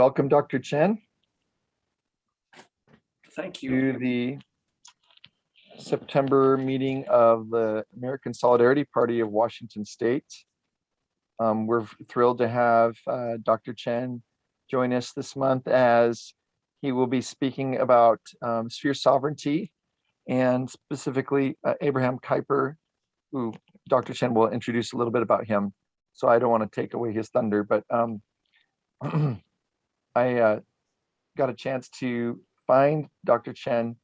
Welcome, Dr. Chen, Thank you. to the September meeting of the American Solidarity Party of Washington State. We're thrilled to have Dr. Chen join us this month, as he will be speaking about sphere sovereignty, and specifically Abraham Kuyper, who Dr. Chen will introduce a little bit about him. So I don't want to take away his thunder, but I got a chance to find Dr. Chen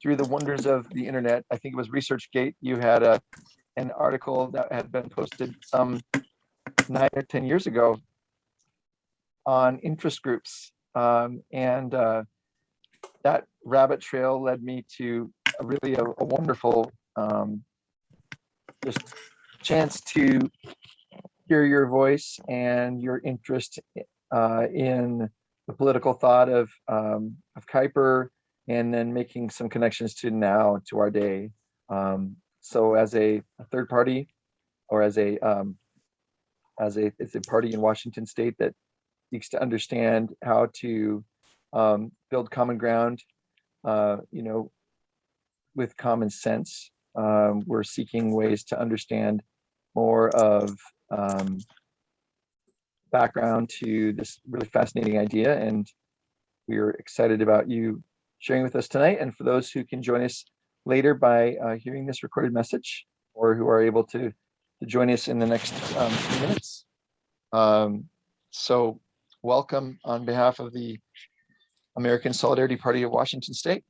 through the wonders of the internet. I think it was ResearchGate. You had an article that had been posted some 9 or 10 years ago on interest groups. That rabbit trail led me to a wonderful just chance to hear your voice and your interest in the political thought of Kuyper, and then making some connections to now, to our day. So as a third party, or as a party in Washington State that seeks to understand how to build common ground, with common sense, we're seeking ways to understand more of background to this really fascinating idea, and we're excited about you sharing with us tonight. And for those who can join us later by hearing this recorded message, or who are able to join us in the next few minutes. So welcome on behalf of the American Solidarity Party of Washington State.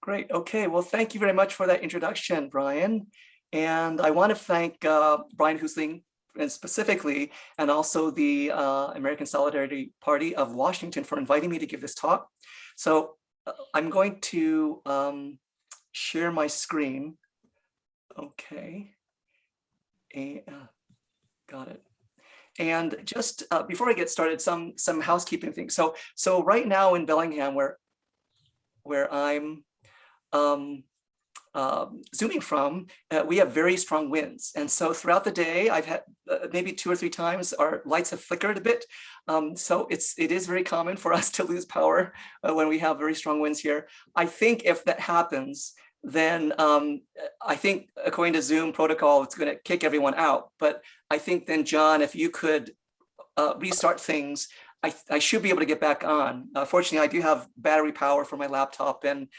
Great. Okay. Well, thank you very much for that introduction, Brian. And I want to thank Brian Husling, and specifically, and also the American Solidarity Party of Washington for inviting me to give this talk. So I'm going to share my screen. Okay. Got it. And just before I get started, some housekeeping things. So right now in Bellingham, where I'm zooming from, we have very strong winds. And so throughout the day, I've had maybe 2 or 3 times our lights have flickered a bit. So it is very common for us to lose power when we have very strong winds here. I think if that happens, then I think according to Zoom protocol, it's going to kick everyone out. But I think then, John, if you could restart things, I should be able to get back on. Fortunately, I do have battery power for my laptop and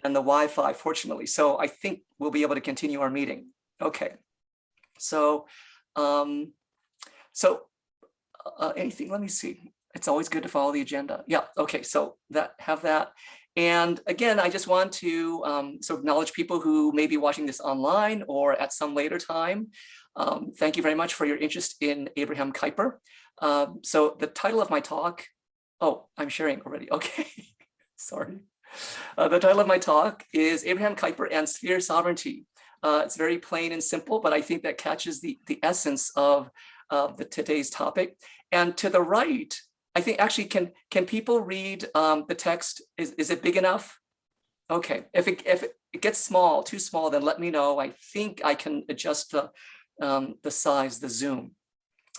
the Wi-Fi, fortunately. So I think we'll be able to continue our meeting. Okay. So, anything, let me see. It's always good to follow the agenda. Yeah, okay, so have that. And again, I just want to acknowledge people who may be watching this online or at some later time. Thank you very much for your interest in Abraham Kuyper. So the title of my talk, oh, I'm sharing already, okay, sorry. The title of my talk is Abraham Kuyper and Sphere Sovereignty. It's very plain and simple, but I think that catches the essence of today's topic. And to the right, I think actually, can people read the text? Is it big enough? Okay, if it gets small, too small, then let me know. I think I can adjust the size, the zoom.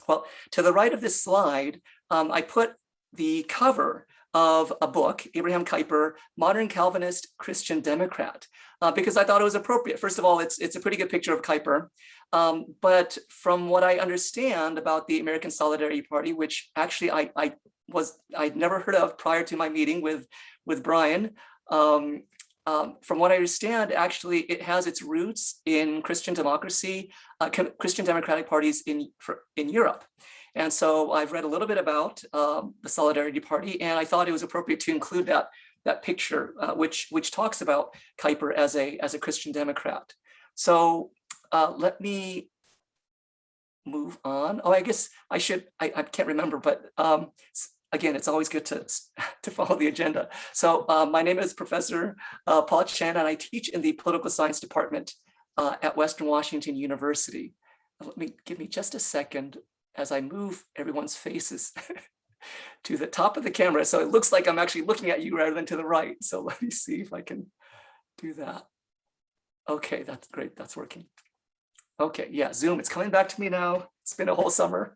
Well, to the right of this slide, I put the cover of a book, Abraham Kuyper, Modern Calvinist Christian Democrat, because I thought it was appropriate. First of all, it's a pretty good picture of Kuyper, but from what I understand about the American Solidarity Party, which actually I'd never heard of prior to my meeting with Brian, from what I understand, actually it has its roots in Christian democracy, Christian democratic parties in Europe. And so I've read a little bit about the Solidarity Party, and I thought it was appropriate to include that picture, which talks about Kuyper as a Christian Democrat. So let me move on. Oh, I guess I should. I can't remember, but again, it's always good to follow the agenda. So my name is Professor Paul Chen, and I teach in the Political Science Department at Western Washington University. Give me just a second as I move everyone's faces to the top of the camera. So it looks like I'm actually looking at you rather than to the right. So let me see if I can do that. Okay, that's great, that's working. Okay, yeah, Zoom, it's coming back to me now. It's been a whole summer.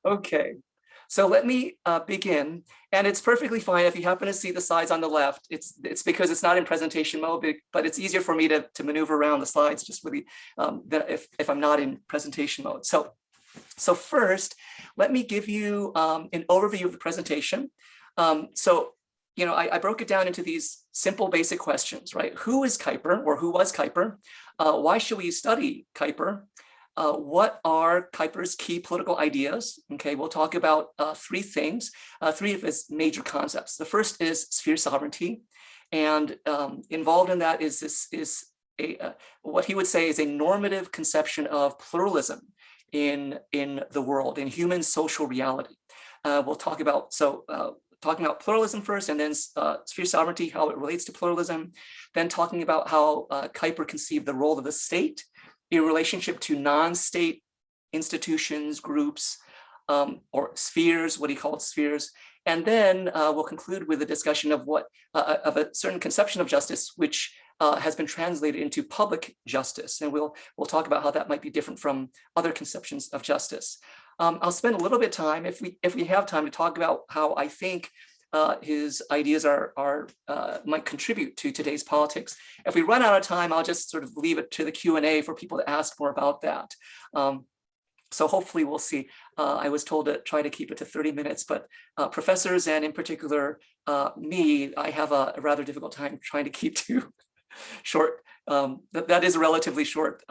Okay, So let me begin, and it's perfectly fine if you happen to see the slides on the left. It's because it's not in presentation mode, but it's easier for me to maneuver around the slides just with if I'm not in presentation mode. So first, let me give you an overview of the presentation. I broke it down into these simple basic questions, right? Who is Kuyper, or who was Kuyper? Why should we study Kuyper? What are Kuyper's key political ideas? Okay, we'll talk about three things, three of his major concepts. The first is sphere sovereignty, and involved in that is what he would say is a normative conception of pluralism in the world, in human social reality. We'll talk about talking about pluralism first, and then sphere sovereignty, how it relates to pluralism, then talking about how Kuyper conceived the role of the state in relationship to non-state institutions, groups, or spheres, what he called spheres. And then we'll conclude with a discussion of of a certain conception of justice, which has been translated into public justice. And we'll talk about how that might be different from other conceptions of justice. I'll spend a little bit of time, if we have time, to talk about how I think his ideas might contribute to today's politics. If we run out of time, I'll just sort of leave it to the Q&A for people to ask more about that. So hopefully we'll see. I was told to try to keep it to 30 minutes, but professors, and in particular me, I have a rather difficult time trying to keep to short. That is a relatively short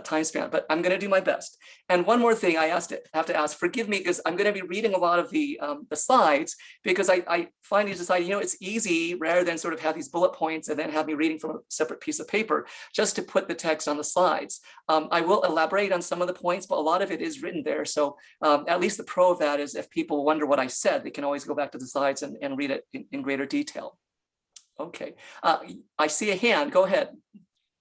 time span, but I'm going to do my best. And one more thing I have to ask, forgive me, because I'm going to be reading a lot of the slides, because I finally decided, it's easy, rather than sort of have these bullet points and then have me reading from a separate piece of paper, just to put the text on the slides. I will elaborate on some of the points, but a lot of it is written there. So at least the pro of that is, if people wonder what I said, they can always go back to the slides and read it in greater detail. Okay, I see a hand. Go ahead,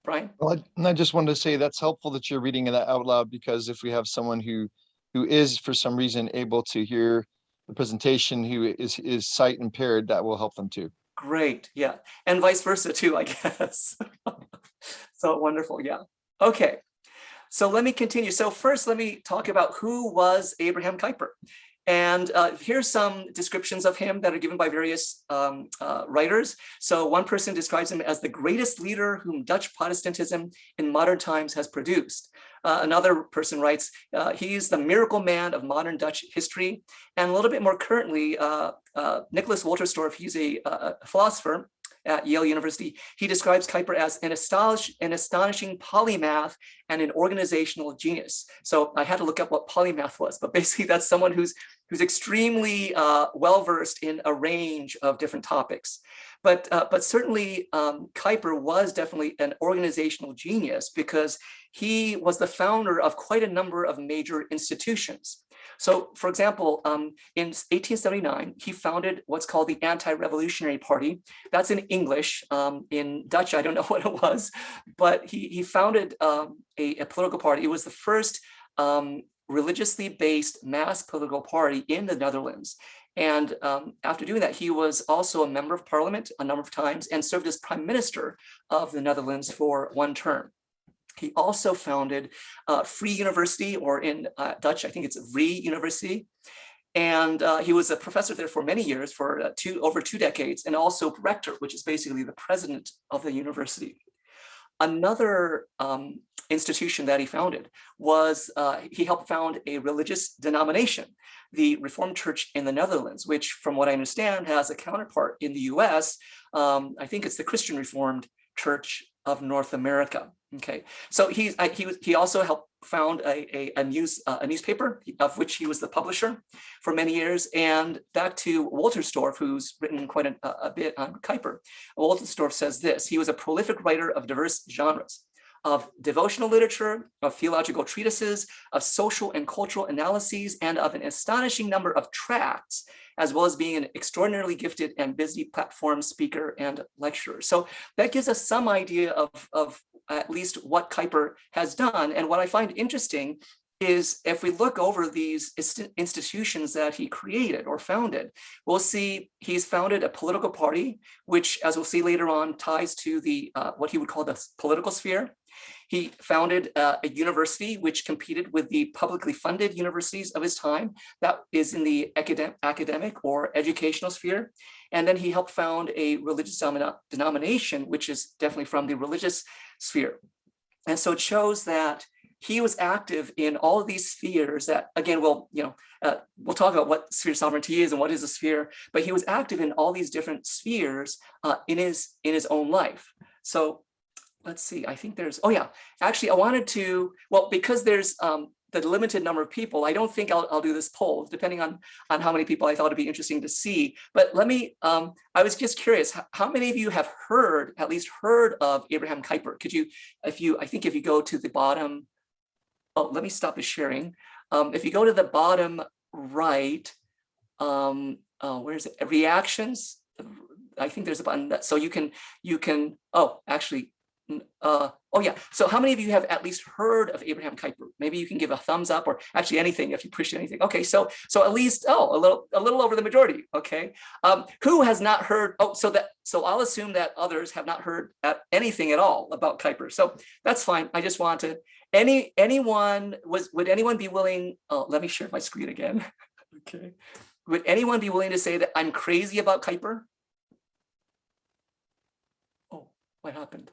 Brian. Well, I just wanted to say that's helpful that you're reading that out loud, because if we have someone who is for some reason able to hear the presentation, who is sight impaired, that will help them too. Great, yeah, and vice versa too, I guess. So wonderful, yeah. Okay, so let me continue. So first, let me talk about who was Abraham Kuyper. And here's some descriptions of him that are given by various writers. So one person describes him as the greatest leader whom Dutch Protestantism in modern times has produced. Another person writes, he's the miracle man of modern Dutch history. And a little bit more currently, Nicholas Wolterstorff, he's a philosopher at Yale University. He describes Kuyper as an astonishing polymath and an organizational genius. So I had to look up what polymath was, but basically that's someone who's extremely well-versed in a range of different topics. But certainly Kuyper was definitely an organizational genius, because he was the founder of quite a number of major institutions. So, for example, in 1879, he founded what's called the Anti-Revolutionary Party. That's in English. In Dutch, I don't know what it was, but he founded a political party. It was the first religiously based mass political party in the Netherlands. And after doing that, he was also a member of parliament a number of times and served as prime minister of the Netherlands for one term. He also founded Free University, or in Dutch, I think it's Vrije University. And he was a professor there for many years, for over 2 decades, and also rector, which is basically the president of the university. Another institution that he founded was, he helped found a religious denomination, the Reformed Church in the Netherlands, which, from what I understand, has a counterpart in the US. I think it's the Christian Reformed Church of North America. Okay, so he also helped found a newspaper, of which he was the publisher for many years. And back to Wolterstorff, who's written quite a bit on Kuyper. Wolterstorff says this: he was a prolific writer of diverse genres, of devotional literature, of theological treatises, of social and cultural analyses, and of an astonishing number of tracts, as well as being an extraordinarily gifted and busy platform speaker and lecturer. So that gives us some idea of at least what Kuyper has done. And what I find interesting is, if we look over these institutions that he created or founded, we'll see he's founded a political party, which, as we'll see later on, ties to the what he would call the political sphere. He founded a university which competed with the publicly funded universities of his time. That is in the academic or educational sphere. And then he helped found a religious denomination, which is definitely from the religious sphere. And so it shows that he was active in all of these spheres that, again, we'll talk about what sphere sovereignty is and what is a sphere, but he was active in all these different spheres in his own life. So let's see, I think there's, oh yeah, actually I wanted to, well, because there's the limited number of people, I don't think I'll do this poll, depending on how many people I thought it'd be interesting to see. But let me, I was just curious, how many of you have at least heard of Abraham Kuyper? Could you, I think if you go to the bottom, oh, let me stop the sharing. If you go to the bottom right, where is it? Reactions. I think there's a button that, so you can, oh, actually, oh yeah. So how many of you have at least heard of Abraham Kuyper? Maybe you can give a thumbs up, or actually anything if you push anything. Okay, so at least, oh, a little over the majority. Okay, who has not heard? Oh, so I'll assume that others have not heard anything at all about Kuyper. So that's fine. I just want to. Would anyone be willing? Oh, let me share my screen again. Okay, would anyone be willing to say that I'm crazy about Kuyper? Oh, what happened?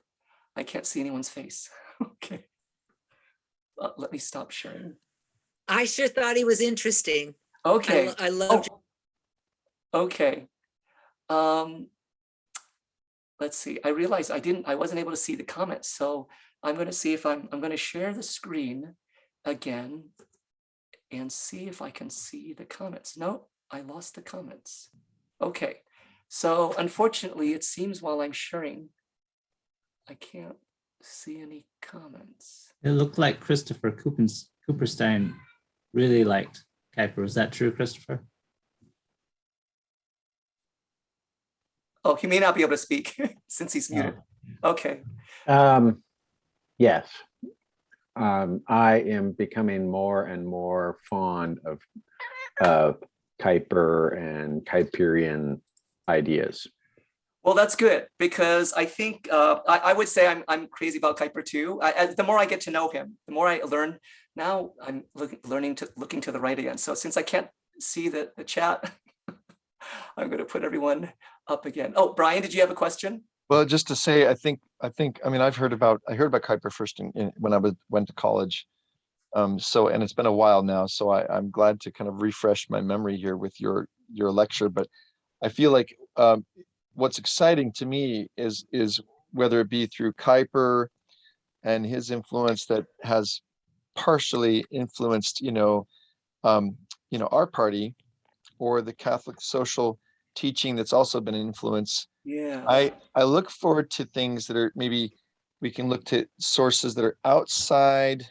I can't see anyone's face. Okay. Let me stop sharing. I sure thought he was interesting. Okay. I loved. Okay. Let's see. I realized I wasn't able to see the comments. So I'm going to see if I'm going to share the screen again and see if I can see the comments. No, I lost the comments. Okay. So unfortunately, it seems while I'm sharing, I can't see any comments. It looked like Christopher Cooperstein really liked Kuyper. Is that true, Christopher? Oh, he may not be able to speak since he's muted. Okay. Yes. I am becoming more and more fond of Kuyper and Kuyperian ideas. Well, that's good, because I think I would say I'm crazy about Kuyper too. The more I get to know him, the more I learn. Now I'm looking to the right again. So since I can't see the chat, I'm going to put everyone up again. Oh, Brian, did you have a question? Well, just to say, I mean, I heard about Kuyper first when I went to college. And it's been a while now, so I'm glad to kind of refresh my memory here with your lecture. But I feel like what's exciting to me is whether it be through Kuyper and his influence that has partially influenced, our party, or the Catholic social teaching that's also been an influence. Yeah. I look forward to things that are, maybe we can look to sources that are outside,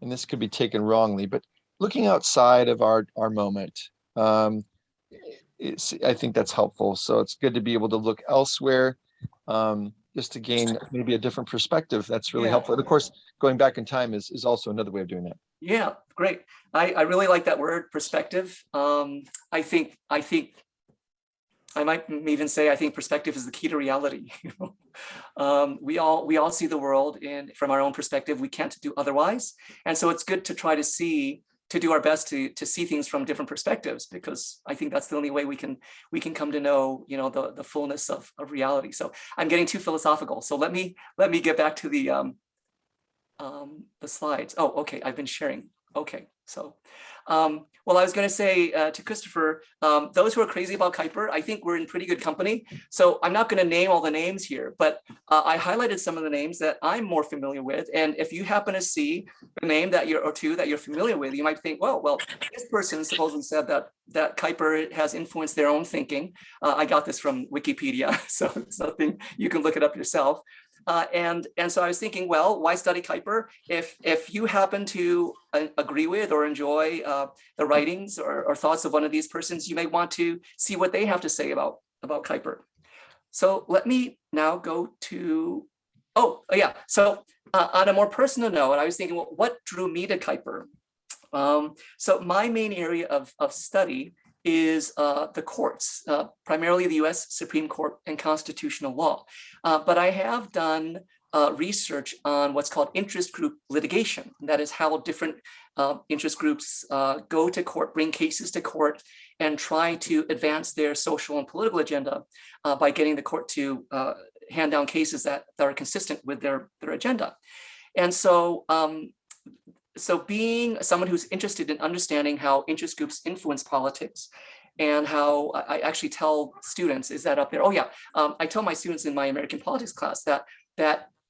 and this could be taken wrongly, but looking outside of our moment. I think that's helpful. So it's good to be able to look elsewhere, just to gain maybe a different perspective. That's really helpful. And of course, going back in time is also another way of doing that. Yeah, great. I really like that word, perspective. I think I might even say I think perspective is the key to reality. We all see the world from our own perspective. We can't do otherwise, and so it's good to try to do our best to see things from different perspectives, because I think that's the only way we can come to know the fullness of reality. So I'm getting too philosophical. So let me get back to the slides. Oh, okay, I've been sharing. Okay, so well, I was going to say to Christopher, those who are crazy about Kuyper, I think we're in pretty good company. So I'm not going to name all the names here, but I highlighted some of the names that I'm more familiar with. And if you happen to see a name or two that you're familiar with, you might think, well, this person supposedly said that Kuyper has influenced their own thinking. I got this from Wikipedia, so it's nothing, you can look it up yourself. And so I was thinking, well, why study Kuyper? If you happen to agree with or enjoy the writings or thoughts of one of these persons, you may want to see what they have to say about Kuyper. So let me now go to, so on a more personal note, I was thinking, well, what drew me to Kuyper? So my main area of study is the courts, primarily the US Supreme Court and constitutional law. But I have done research on what's called interest group litigation. That is how different interest groups go to court, bring cases to court, and try to advance their social and political agenda by getting the court to hand down cases that are consistent with their agenda. And so, so being someone who's interested in understanding how interest groups influence politics, and how I actually tell students, is that up there? Oh yeah, I tell my students in my American politics class that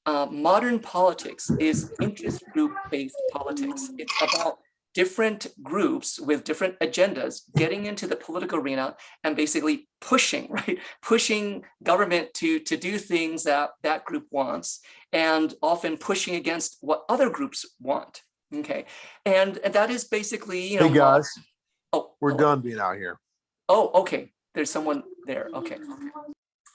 modern politics is interest group-based politics. It's about different groups with different agendas getting into the political arena and basically pushing, right? Pushing government to do things that that group wants, and often pushing against what other groups want. Okay, and that is basically, you know, Hey guys, oh, we're hello. done being out here. Oh, okay. There's someone there. Okay.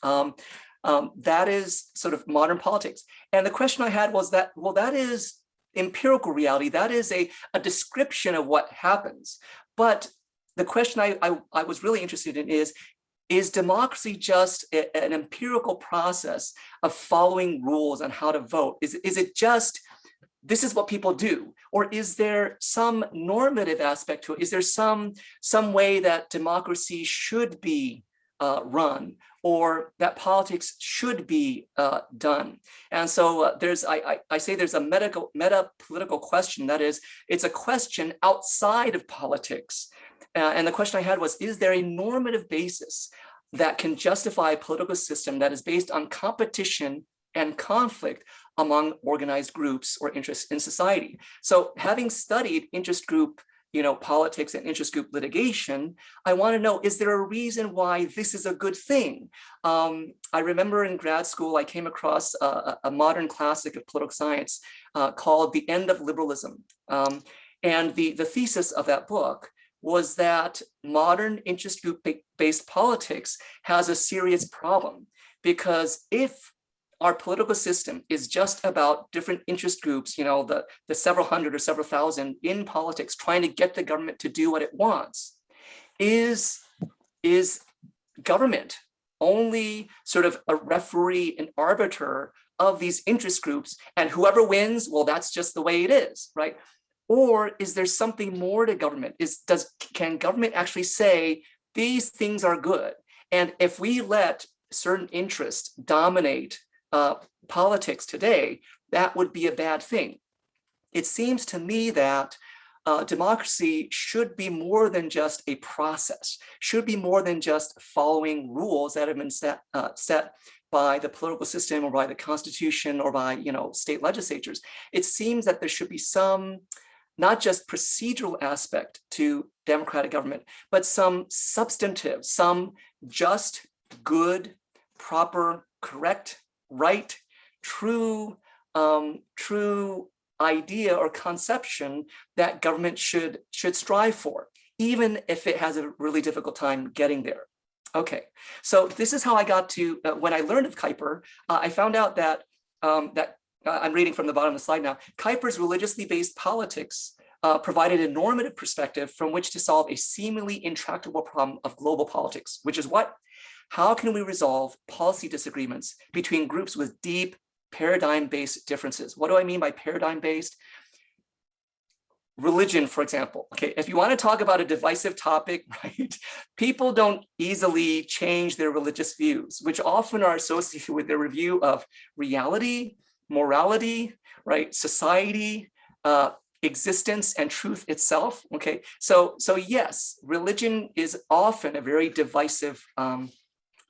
That is sort of modern politics. And the question I had was that, well, that is empirical reality. That is a description of what happens. But the question I was really interested in is democracy just an empirical process of following rules on how to vote? Is it just, this is what people do? Or is there some normative aspect to it? Is there some way that democracy should be run, or that politics should be done? And so I say there's a meta-political question. That is, it's a question outside of politics. And the question I had was, is there a normative basis that can justify a political system that is based on competition and conflict among organized groups or interests in society? So having studied interest group, you know, politics and interest group litigation, I want to know, is there a reason why this is a good thing? I remember in grad school, I came across a modern classic of political science called The End of Liberalism. And the thesis of that book was that modern interest group-based politics has a serious problem, because if our political system is just about different interest groups, you know, the several hundred or several thousand in politics trying to get the government to do what it wants, is government only sort of a referee and arbiter of these interest groups, and whoever wins, well, that's just the way it is, right? Or is there something more to government? Can government actually say these things are good? And if we let certain interests dominate politics today, that would be a bad thing. It seems to me that democracy should be more than just a process, should be more than just following rules that have been set by the political system or by the Constitution or by, you know, state legislatures. It seems that there should be some, not just procedural aspect to democratic government, but some substantive, some just, good, proper, correct, right, true idea or conception that government should strive for, even if it has a really difficult time getting there. Okay, so this is how I got to, when I learned of Kuyper, I found out that, I'm reading from the bottom of the slide now, Kuyper's religiously based politics provided a normative perspective from which to solve a seemingly intractable problem of global politics, which is what? How can we resolve policy disagreements between groups with deep paradigm-based differences? What do I mean by paradigm-based? Religion, for example. Okay, if you want to talk about a divisive topic, right, people don't easily change their religious views, which often are associated with their review of reality, morality, right, society, existence, and truth itself. Okay, so yes, religion is often a very divisive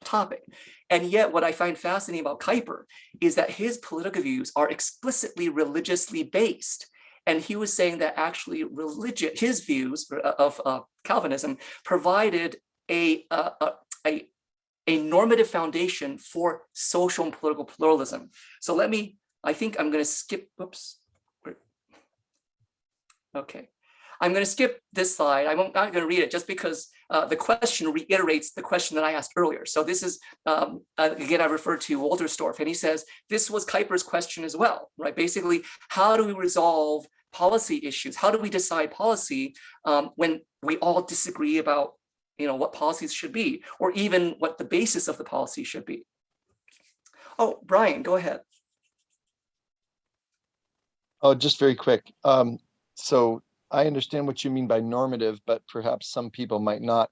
topic. And yet what I find fascinating about Kuyper is that his political views are explicitly religiously based. And he was saying that actually religion, his views of Calvinism provided a normative foundation for social and political pluralism. So I think I'm going to skip, oops. Okay. I'm going to skip this slide. I'm not going to read it just because the question reiterates the question that I asked earlier. So this is, again, I refer to Wolterstorff, and he says, this was Kuyper's question as well, right? Basically, how do we resolve policy issues? How do we decide policy when we all disagree about, you know, what policies should be, or even what the basis of the policy should be? Oh, Brian, go ahead. Oh, just very quick. So I understand what you mean by normative, but perhaps some people might not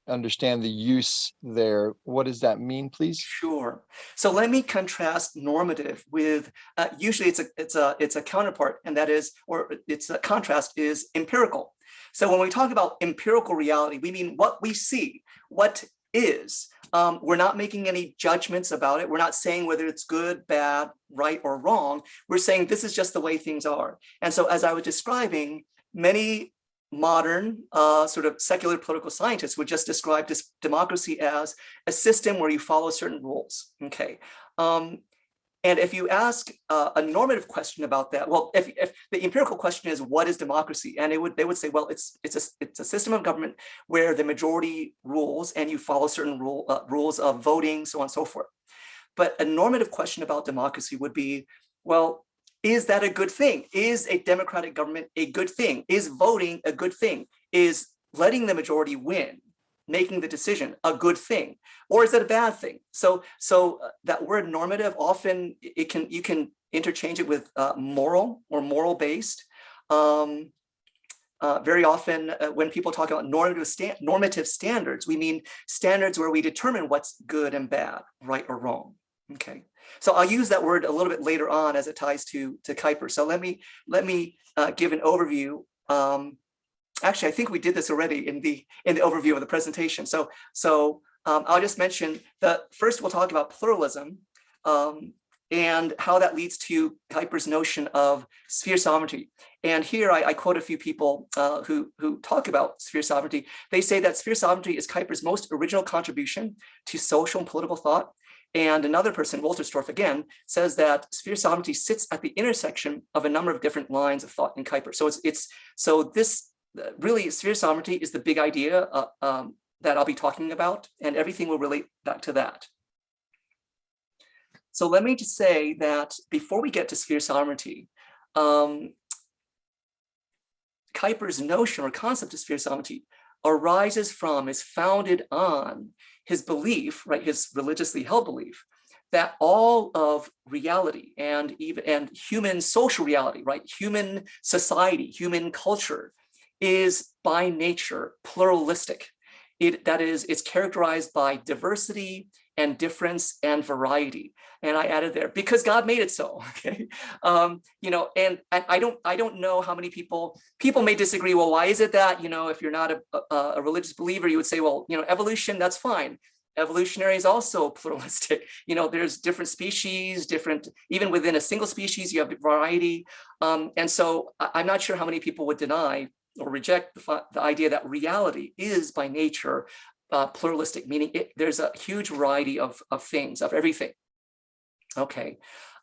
understand the use there. What does that mean, please? Sure. So let me contrast normative with usually it's a counterpart, and that is, or it's a contrast is empirical. So when we talk about empirical reality, we mean what we see, what is. We're not making any judgments about it. We're not saying whether it's good, bad, right, or wrong. We're saying this is just the way things are. And so as I was describing, many modern sort of secular political scientists would just describe this democracy as a system where you follow certain rules. Okay. And if you ask a normative question about that, well, if the empirical question is what is democracy, and they would say, well, it's a system of government where the majority rules and you follow certain rules of voting, so on and so forth. But a normative question about democracy would be, well, is that a good thing? Is a democratic government a good thing? Is voting a good thing? Is letting the majority win, making the decision, a good thing? Or is it a bad thing? So that word normative, often you can interchange it with moral or moral based. Very often when people talk about normative standards, we mean standards where we determine what's good and bad, right or wrong. Okay. So I'll use that word a little bit later on as it ties to Kuyper. So let me give an overview. Actually, I think we did this already in the overview of the presentation. So I'll just mention that first we'll talk about pluralism and how that leads to Kuyper's notion of sphere sovereignty. And here I quote a few people who talk about sphere sovereignty. They say that sphere sovereignty is Kuyper's most original contribution to social and political thought. And another person, Wolterstorff again, says that sphere sovereignty sits at the intersection of a number of different lines of thought in Kuyper. So this really sphere sovereignty is the big idea that I'll be talking about, and everything will relate back to that. So let me just say that before we get to sphere sovereignty, Kuyper's notion or concept of sphere sovereignty arises from, is founded on his belief, right, his religiously held belief, that all of reality and human social reality, right, human society, human culture is by nature pluralistic. That is, it's characterized by diversity and difference and variety. And I added there because God made it so. Okay, and I don't know how many people may disagree. Well, why is it that if you're not a religious believer, you would say, well, evolution, that's fine. Evolutionary is also pluralistic. There's different species, even within a single species, you have variety. And so I'm not sure how many people would deny or reject the idea that reality is by nature pluralistic, meaning there's a huge variety of things, of everything. Okay.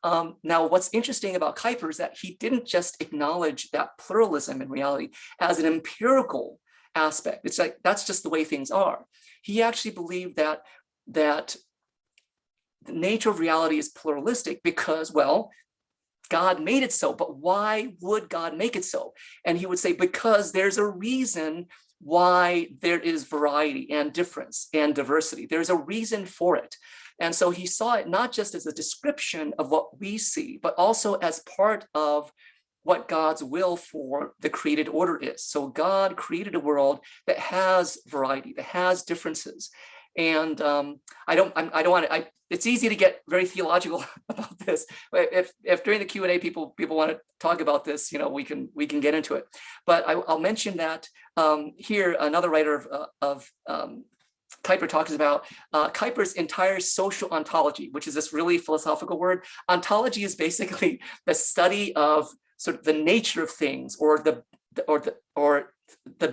Now, what's interesting about Kuyper is that he didn't just acknowledge that pluralism in reality as an empirical aspect. It's like, that's just the way things are. He actually believed that the nature of reality is pluralistic because, well, God made it so, but why would God make it so? And he would say, because there's a reason why there is variety and difference and diversity. There's a reason for it. And so he saw it not just as a description of what we see, but also as part of what God's will for the created order is. So God created a world that has variety, that has differences. And it's easy to get very theological about this. If during the Q&A people want to talk about this, we can get into it. But I'll mention that here another writer of Kuyper talks about Kuyper's entire social ontology, which is this really philosophical word. Ontology is basically the study of sort of the nature of things, or the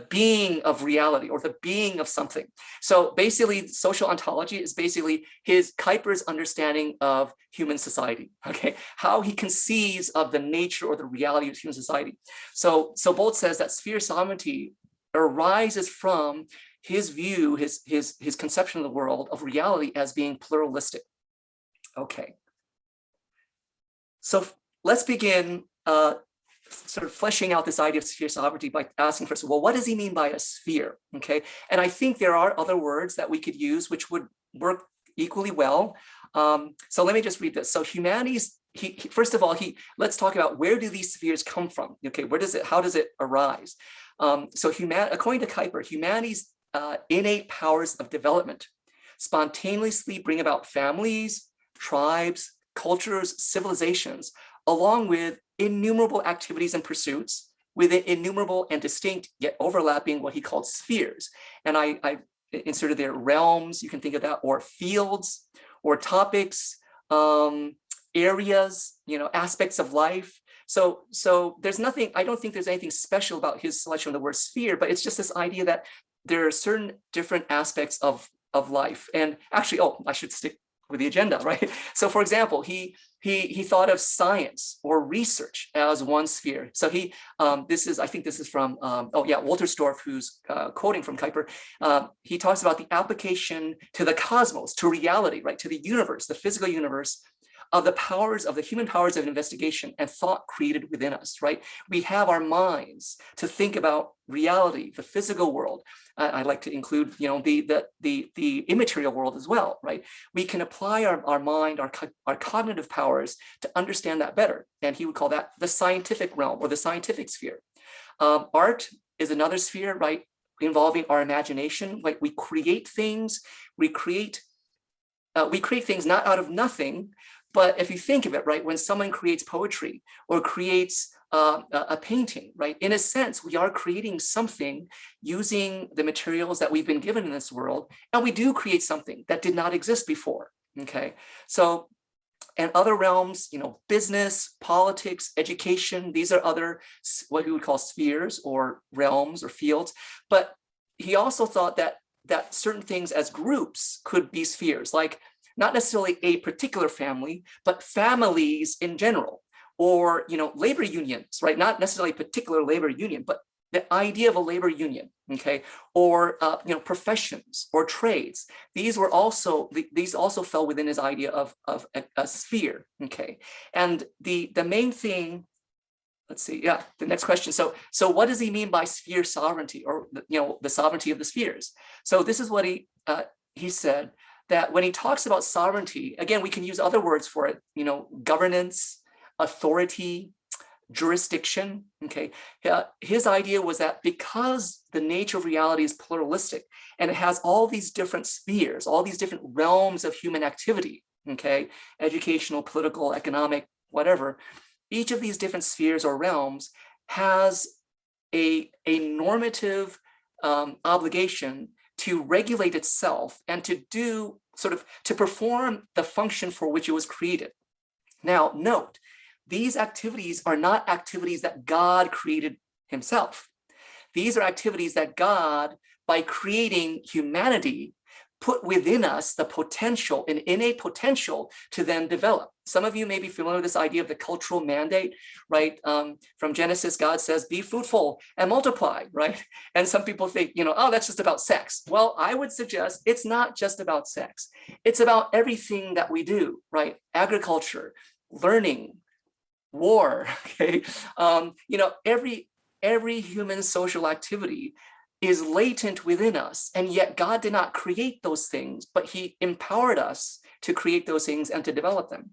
being of reality, or the being of something. So basically, social ontology is basically Kuyper's understanding of human society. Okay, how he conceives of the nature or the reality of human society. So Bolt says that sphere sovereignty arises from his view, his conception of the world, of reality as being pluralistic. Okay. So let's begin sort of fleshing out this idea of sphere sovereignty by asking first, well, what does he mean by a sphere? Okay. And I think there are other words that we could use which would work equally well. So let me just read this. So humanity's first of all, let's talk about where do these spheres come from? Okay, how does it arise? So according to Kuyper, humanity's innate powers of development spontaneously bring about families, tribes, cultures, civilizations, along with innumerable activities and pursuits within innumerable and distinct yet overlapping what he called spheres. And I inserted there realms, you can think of that, or fields, or topics, areas, aspects of life. So there's nothing, I don't think there's anything special about his selection of the word sphere, but it's just this idea that there are certain different aspects of life. And actually, I should stick with the agenda, right? So for example, he thought of science or research as one sphere. So I think this is from, Walter Storff, who's quoting from Kuyper. He talks about the application to the cosmos, to reality, right? To the universe, the physical universe, of the human powers of investigation and thought created within us, right? We have our minds to think about reality, the physical world. I like to include, the immaterial world as well, right? We can apply our mind, our cognitive powers to understand that better. And he would call that the scientific realm or the scientific sphere. Art is another sphere, right? Involving our imagination. Like we create things, we create things not out of nothing. But if you think of it, right, when someone creates poetry or creates a painting, right, in a sense, we are creating something using the materials that we've been given in this world, and we do create something that did not exist before, okay? So, and other realms, business, politics, education, these are other, what we would call spheres or realms or fields. But he also thought that certain things as groups could be spheres, like not necessarily a particular family, but families in general, or labor unions, right? Not necessarily a particular labor union, but the idea of a labor union, okay, or professions or trades. These also fell within his idea of a sphere, okay. And the main thing, let's see, the next question. So what does he mean by sphere sovereignty, or the sovereignty of the spheres? So this is what he said, that when he talks about sovereignty, again, we can use other words for it, governance, authority, jurisdiction, okay? His idea was that because the nature of reality is pluralistic and it has all these different spheres, all these different realms of human activity, okay? Educational, political, economic, whatever, each of these different spheres or realms has a normative obligation to regulate itself and to perform the function for which it was created. Now, note, these activities are not activities that God created himself. These are activities that God, by creating humanity, put within us the potential, an innate potential to then develop. Some of you may be familiar with this idea of the cultural mandate, right? From Genesis, God says, be fruitful and multiply, right? And some people think, that's just about sex. Well, I would suggest it's not just about sex. It's about everything that we do, right? Agriculture, learning, war, okay? Every human social activity is latent within us, and yet God did not create those things, but he empowered us to create those things and to develop them.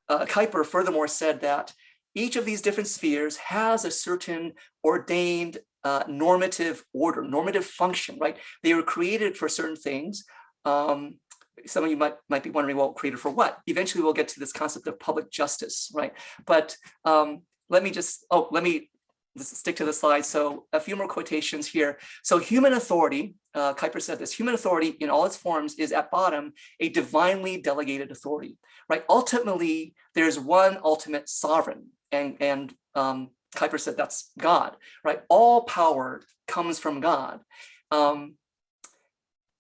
Kuyper furthermore said that each of these different spheres has a certain ordained normative order, normative function, right? They were created for certain things. Some of you might be wondering, well, created for what? Eventually we'll get to this concept of public justice, right? But let me stick to the slide. So a few more quotations here. So human authority, Kuyper said this, human authority in all its forms is at bottom a divinely delegated authority, right? Ultimately, there's one ultimate sovereign, and Kuyper said that's God, right? All power comes from God. And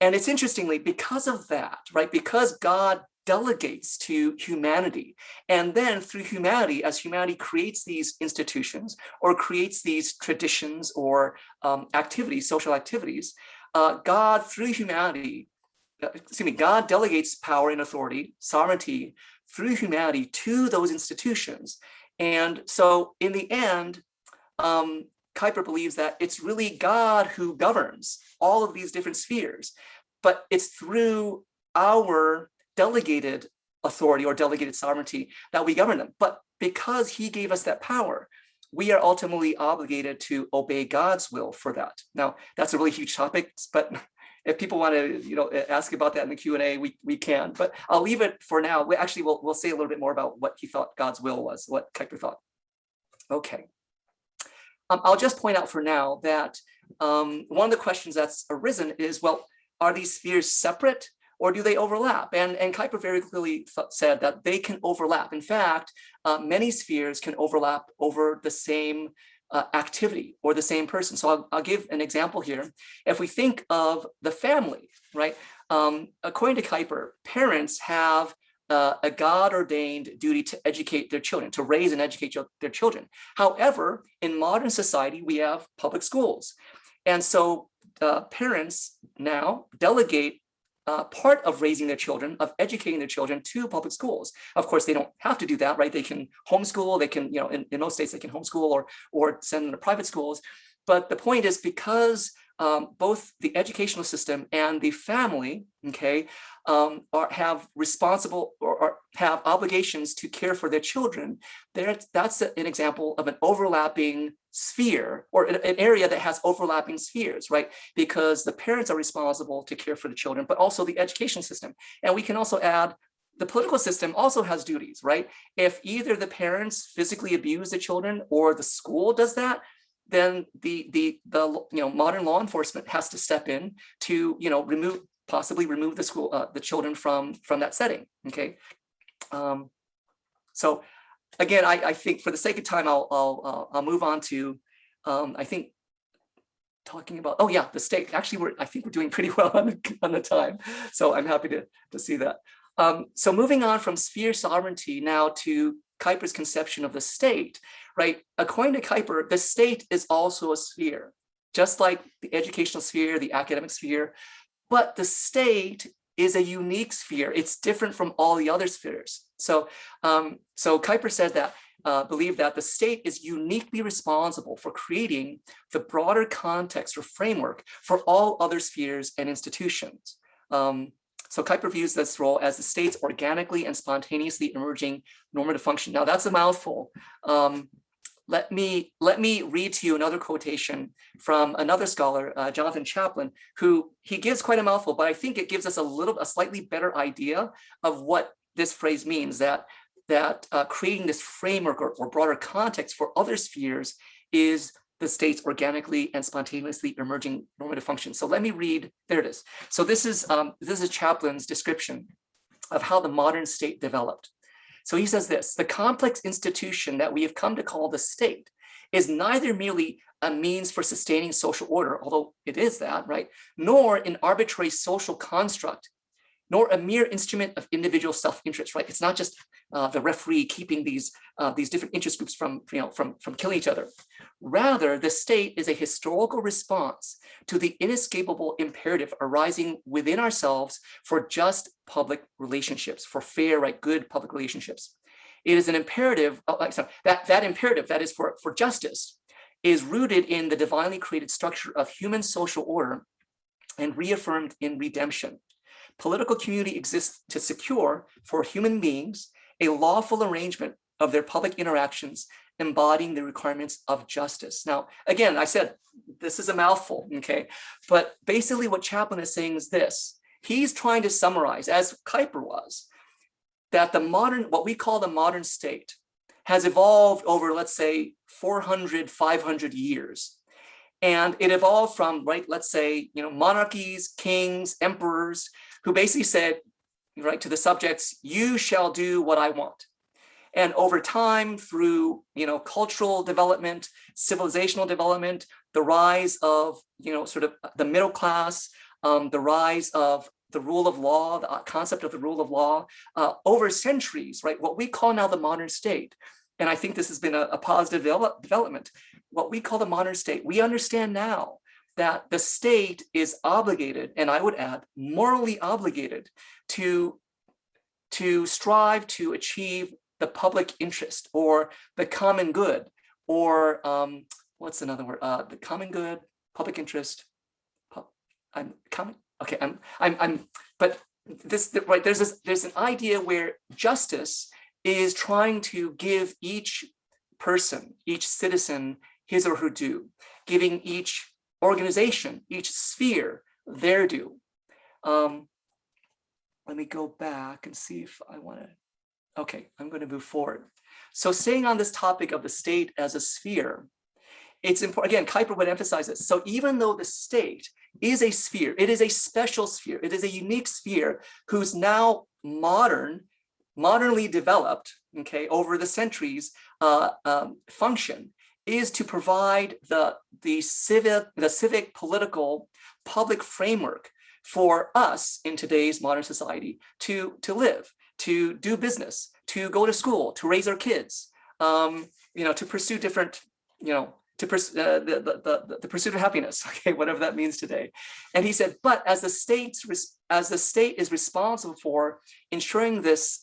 it's interestingly, because of that, right? Because God delegates to humanity, and then through humanity, as humanity creates these institutions or creates these traditions or activities, social activities, God through humanity, God delegates power and authority, sovereignty through humanity to those institutions. And so in the end, Kuyper believes that it's really God who governs all of these different spheres, but it's through our delegated authority or delegated sovereignty that we govern them. But because he gave us that power, we are ultimately obligated to obey God's will for that. Now, that's a really huge topic, but if people want to, ask about that in the Q&A, we can. But I'll leave it for now. We'll say a little bit more about what he thought God's will was, what Kuyper thought. Okay. I'll just point out for now that one of the questions that's arisen is, well, are these spheres separate or do they overlap? And Kuyper very clearly said that they can overlap. In fact, many spheres can overlap over the same activity or the same person. So I'll give an example here. If we think of the family, right? According to Kuyper, parents have a God-ordained duty to educate their children, to raise and educate their children. However, in modern society, we have public schools. And so parents now delegate part of raising their children, of educating their children to public schools. Of course, they don't have to do that, right? They can homeschool, they can, in most states, they can homeschool or send them to private schools. But the point is, because both the educational system and the family, okay, have responsible or have obligations to care for their children, that's an example of an overlapping sphere, or an area that has overlapping spheres, right? Because the parents are responsible to care for the children, but also the education system. And we can also add the political system also has duties, right? If either the parents physically abuse the children or the school does that, then the modern law enforcement has to step in to possibly remove the children from that setting. Okay, so again, I think for the sake of time, I'll move on to I think talking about the state. Actually, I think we're doing pretty well on the time, so I'm happy to see that. So moving on from sphere sovereignty now to Kuyper's conception of the state, right? According to Kuyper, the state is also a sphere, just like the educational sphere, the academic sphere, but the state is a unique sphere. It's different from all the other spheres. So Kuyper said that, believed that the state is uniquely responsible for creating the broader context or framework for all other spheres and institutions. So Kuyper views this role as the state's organically and spontaneously emerging normative function. Now that's a mouthful. Let me read to you another quotation from another scholar, Jonathan Chaplin, who he gives quite a mouthful, but I think it gives us a slightly better idea of what this phrase means, that creating this framework or broader context for other spheres is the state's organically and spontaneously emerging normative function. So let me read, there it is. So this is Chaplin's description of how the modern state developed. So he says this: the complex institution that we have come to call the state is neither merely a means for sustaining social order, although it is that, right? Nor an arbitrary social construct, nor a mere instrument of individual self-interest, right? It's not just the referee keeping these different interest groups from killing each other. Rather, the state is a historical response to the inescapable imperative arising within ourselves for just public relationships, for fair, right, good public relationships. It is an imperative, that imperative, that is for justice, is rooted in the divinely created structure of human social order and reaffirmed in redemption. Political community exists to secure for human beings a lawful arrangement of their public interactions embodying the requirements of justice. Now, again, I said this is a mouthful, okay? But basically what Chaplin is saying is this: he's trying to summarize, as Kuyper was, that what we call the modern state has evolved over, let's say, 400, 500 years. And it evolved from, right, let's say, monarchies, kings, emperors, who basically said, right, to the subjects, you shall do what I want. And over time, through cultural development, civilizational development, the rise of sort of the middle class, the rise of the rule of law, the concept of the rule of law, over centuries, right? What we call now the modern state, and I think this has been a positive development. What we call the modern state, we understand now that the state is obligated, and I would add, morally obligated to strive to achieve the public interest or the common good, or what's another word? The common good, public interest. But right, there's an idea where justice is trying to give each person, each citizen, his or her due, giving each organization, each sphere their due. Let me go back and see if I want to. Okay, I'm going to move forward. So staying on this topic of the state as a sphere, it's important, again, Kuyper would emphasize this. So even though the state is a sphere, it is a special sphere, it is a unique sphere who's now modernly developed, okay, over the centuries, function is to provide the civic, political, public framework for us in today's modern society to live, to do business, to go to school, to raise our kids, to pursue different, to the pursuit of happiness, okay, whatever that means today. And he said, but as the state is responsible for ensuring this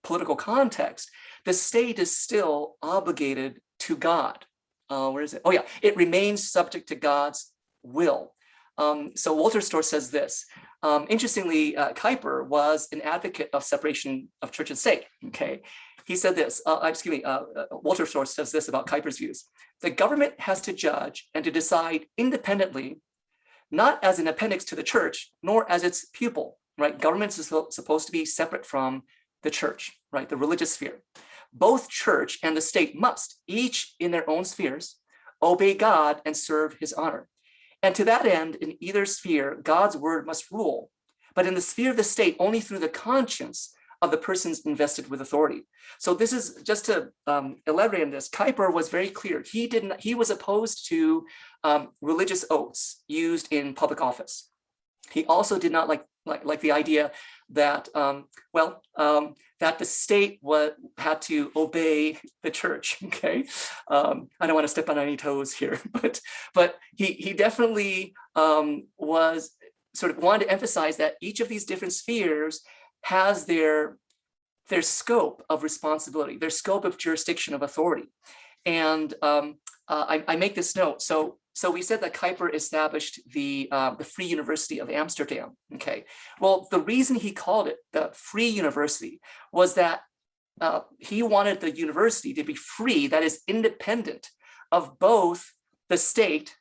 political context, the state is still obligated to God. Where is it? Oh yeah, it remains subject to God's will. So Walter Storr says this. Interestingly, Kuyper was an advocate of separation of church and state. Okay, he said this. Walter Storr says this about Kuyper's views: the government has to judge and to decide independently, not as an appendix to the church, nor as its pupil. Right? Government is supposed to be separate from the church, right? The religious sphere. Both church and the state must, each in their own spheres, obey God and serve His honor. And to that end, in either sphere, God's word must rule. But in the sphere of the state, only through the conscience of the persons invested with authority. So this is just to elaborate on this. Kuyper was very clear. He was opposed to religious oaths used in public office. He also did not like the idea that that the state had to obey the church. Okay, I don't want to step on any toes here, but he definitely was sort of wanted to emphasize that each of these different spheres has their scope of responsibility, their scope of jurisdiction of authority. And I make this note. So we said that Kuyper established the Free University of Amsterdam. Okay, well, the reason he called it the Free University was that he wanted the university to be free, that is independent of both the state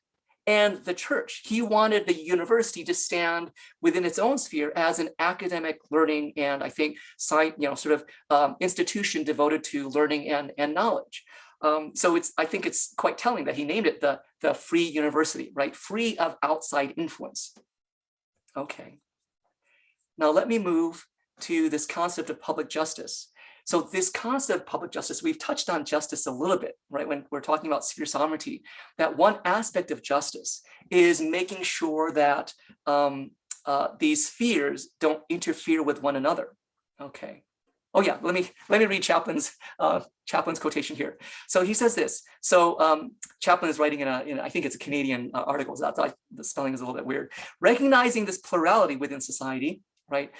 and the church. He wanted the university to stand within its own sphere as an academic learning and I think institution devoted to learning and knowledge. So I think it's quite telling that he named it the Free University, right? Free of outside influence. Okay. Now let me move to this concept of public justice. So this concept of public justice, we've touched on justice a little bit, right? When we're talking about sphere sovereignty, that one aspect of justice is making sure that these spheres don't interfere with one another. Okay. Oh yeah, let me read Chaplin's quotation here. So he says this. So Chaplin is writing in I think it's a Canadian article. So the spelling is a little bit weird. Recognizing this plurality within society, right,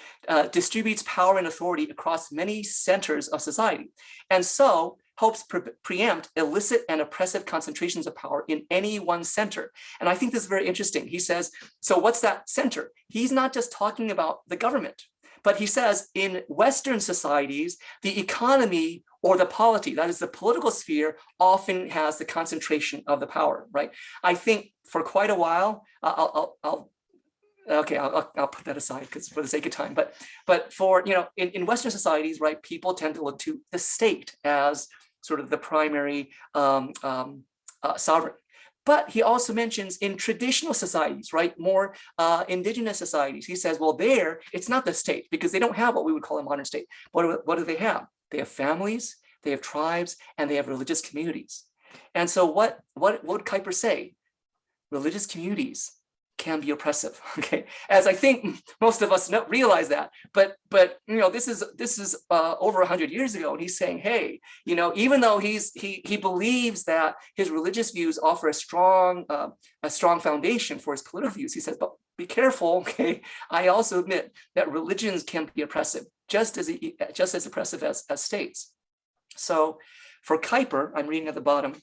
distributes power and authority across many centers of society, and so helps preempt illicit and oppressive concentrations of power in any one center. And I think this is very interesting. He says, so what's that center? He's not just talking about the government, but he says in Western societies, the economy or the polity, that is the political sphere, often has the concentration of the power, right? I think for quite a while, I'll put that aside because for the sake of time, but for, in Western societies, right, people tend to look to the state as sort of the primary sovereign. But he also mentions in traditional societies, right, more indigenous societies, he says, well, there, it's not the state because they don't have what we would call a modern state. What do they have? They have families, they have tribes, and they have religious communities. And so what would Kuyper say? Religious communities can be oppressive, okay? As I think most of us realize that, but this is over 100 years ago, and he's saying, hey, even though he believes that his religious views offer a strong foundation for his political views, he says, but be careful, okay? I also admit that religions can be oppressive, just as oppressive as states. So for Kuyper, I'm reading at the bottom,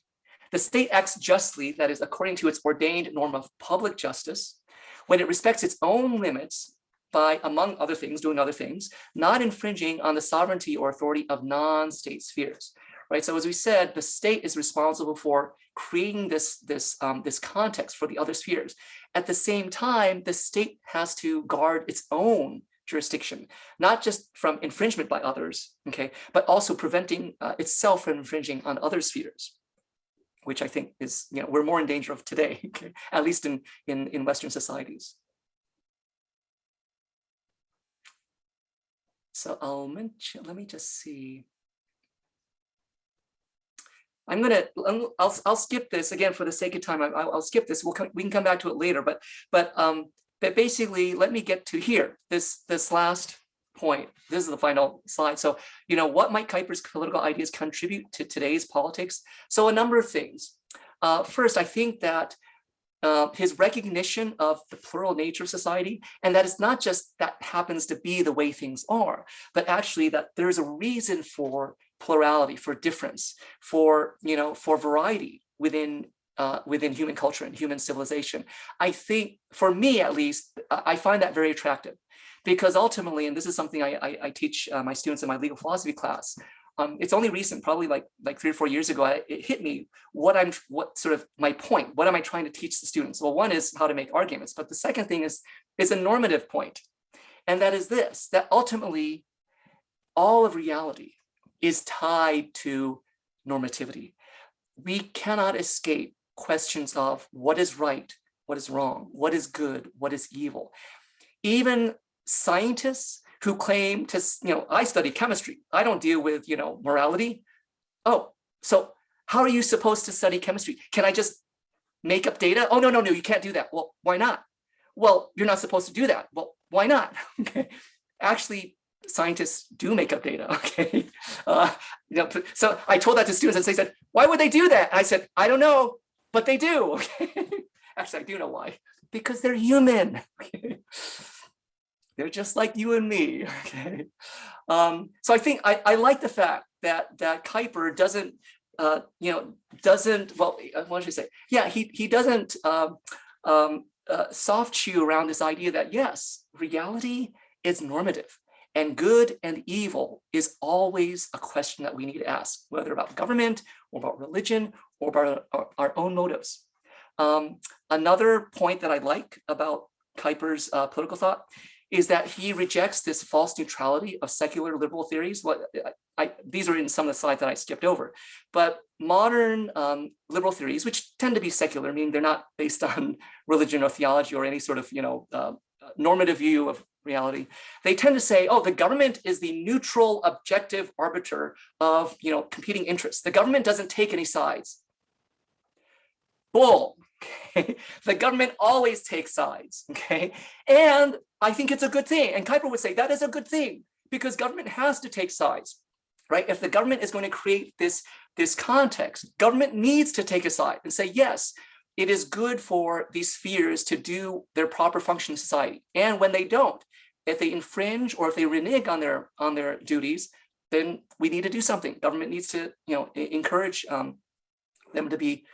the state acts justly, that is, according to its ordained norm of public justice, when it respects its own limits by, among other things, doing other things, not infringing on the sovereignty or authority of non-state spheres, right? So as we said, the state is responsible for creating this context for the other spheres. At the same time, the state has to guard its own jurisdiction, not just from infringement by others, okay, but also preventing itself from infringing on other spheres, which I think is, we're more in danger of today, okay, at least in Western societies. So I'll mention, let me just see. I'll skip this again for the sake of time. I'll skip this. We can come back to it later, but basically, let me get to here. This last point. This is the final slide. So, what might Kuyper's political ideas contribute to today's politics? So, a number of things. First, I think that his recognition of the plural nature of society, and that it's not just that happens to be the way things are, but actually that there's a reason for plurality, for difference, for variety within human culture and human civilization. I think, for me at least, I find that very attractive, because ultimately, and this is something I teach my students in my legal philosophy class. It's only recent, probably like 3 or 4 years ago, it hit me what sort of my point. What am I trying to teach the students? Well, one is how to make arguments, but the second thing is a normative point, and that is this: that ultimately, all of reality is tied to normativity. We cannot escape questions of what is right, what is wrong, what is good, what is evil. Even scientists who claim to, I study chemistry, I don't deal with, morality. Oh, so how are you supposed to study chemistry? Can I just make up data? Oh, no, you can't do that. Well, why not? Well, you're not supposed to do that. Well, why not? Okay. Actually, scientists do make up data, okay? So I told that to students and they said, why would they do that? I said, I don't know, but they do, okay? Actually, I do know why. Because they're human, okay? They're just like you and me, okay? So I think I like the fact that Kuyper doesn't, what should I say? Yeah, he doesn't soft chew around this idea that yes, reality is normative, and good and evil is always a question that we need to ask, whether about government or about religion or about our own motives. Another point that I like about Kuyper's political thought is that he rejects this false neutrality of secular liberal theories. These are in some of the slides that I skipped over, but modern liberal theories, which tend to be secular, meaning they're not based on religion or theology or any sort of normative view of reality, they tend to say, oh, the government is the neutral, objective arbiter of competing interests. The government doesn't take any sides. Bull. Okay? The government always takes sides. Okay, and I think it's a good thing. And Kuyper would say that is a good thing because government has to take sides, right? If the government is going to create this context, government needs to take a side and say, yes, it is good for these spheres to do their proper function in society. And when they don't, if they infringe or if they renege on their duties, then we need to do something. Government needs to encourage them to be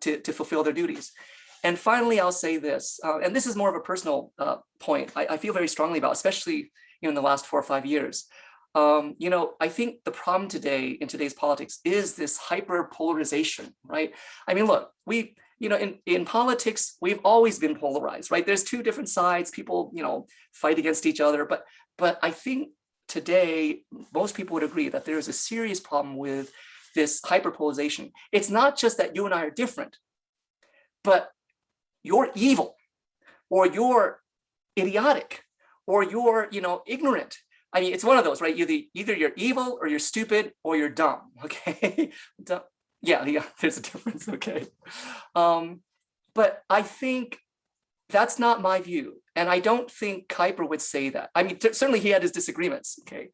to fulfill their duties. And finally, I'll say this, and this is more of a personal point I feel very strongly about, especially in the last 4 or 5 years. I think the problem today in today's politics is this hyper polarization, right? I mean, look, in politics, we've always been polarized, right? There's 2 different sides, people, fight against each other. But I think today, most people would agree that there is a serious problem with this hyperpolarization. It's not just that you and I are different, but you're evil, or you're idiotic, or you're, ignorant. I mean, it's one of those, right? Either you're evil, or you're stupid, or you're dumb. Okay, yeah, there's a difference. Okay, but I think that's not my view, and I don't think Kuyper would say that. I mean, certainly he had his disagreements. Okay,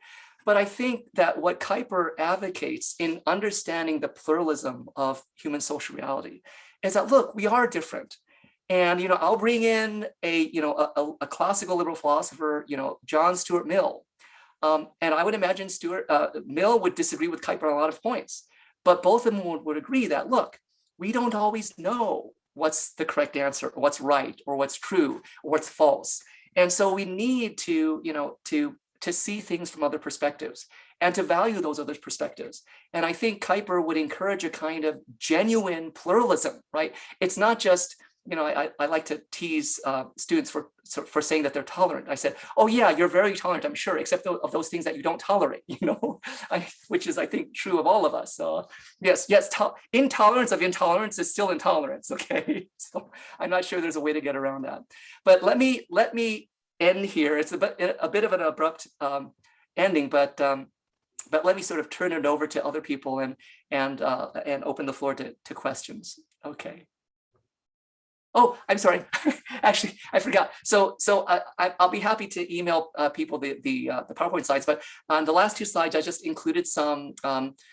but I think that what Kuyper advocates in understanding the pluralism of human social reality is that, look, we are different. And, I'll bring in a classical liberal philosopher, John Stuart Mill. And I would imagine Mill would disagree with Kuyper on a lot of points, but both of them would agree that, look, we don't always know what's the correct answer, or what's right, or what's true, or what's false. And so we need to, to see things from other perspectives and to value those other perspectives. And I think Kuyper would encourage a kind of genuine pluralism, right? It's not just, I like to tease students for saying that they're tolerant. I said, oh yeah, you're very tolerant, I'm sure, except of those things that you don't tolerate, which is, I think, true of all of us. Yes, intolerance of intolerance is still intolerance, okay? So I'm not sure there's a way to get around that. But let me end here. It's a bit of an abrupt ending, but let me sort of turn it over to other people and open the floor to questions. Okay. Oh, I'm sorry. Actually, I forgot. So I'll be happy to email people the PowerPoint slides, but on the last two slides, I just included some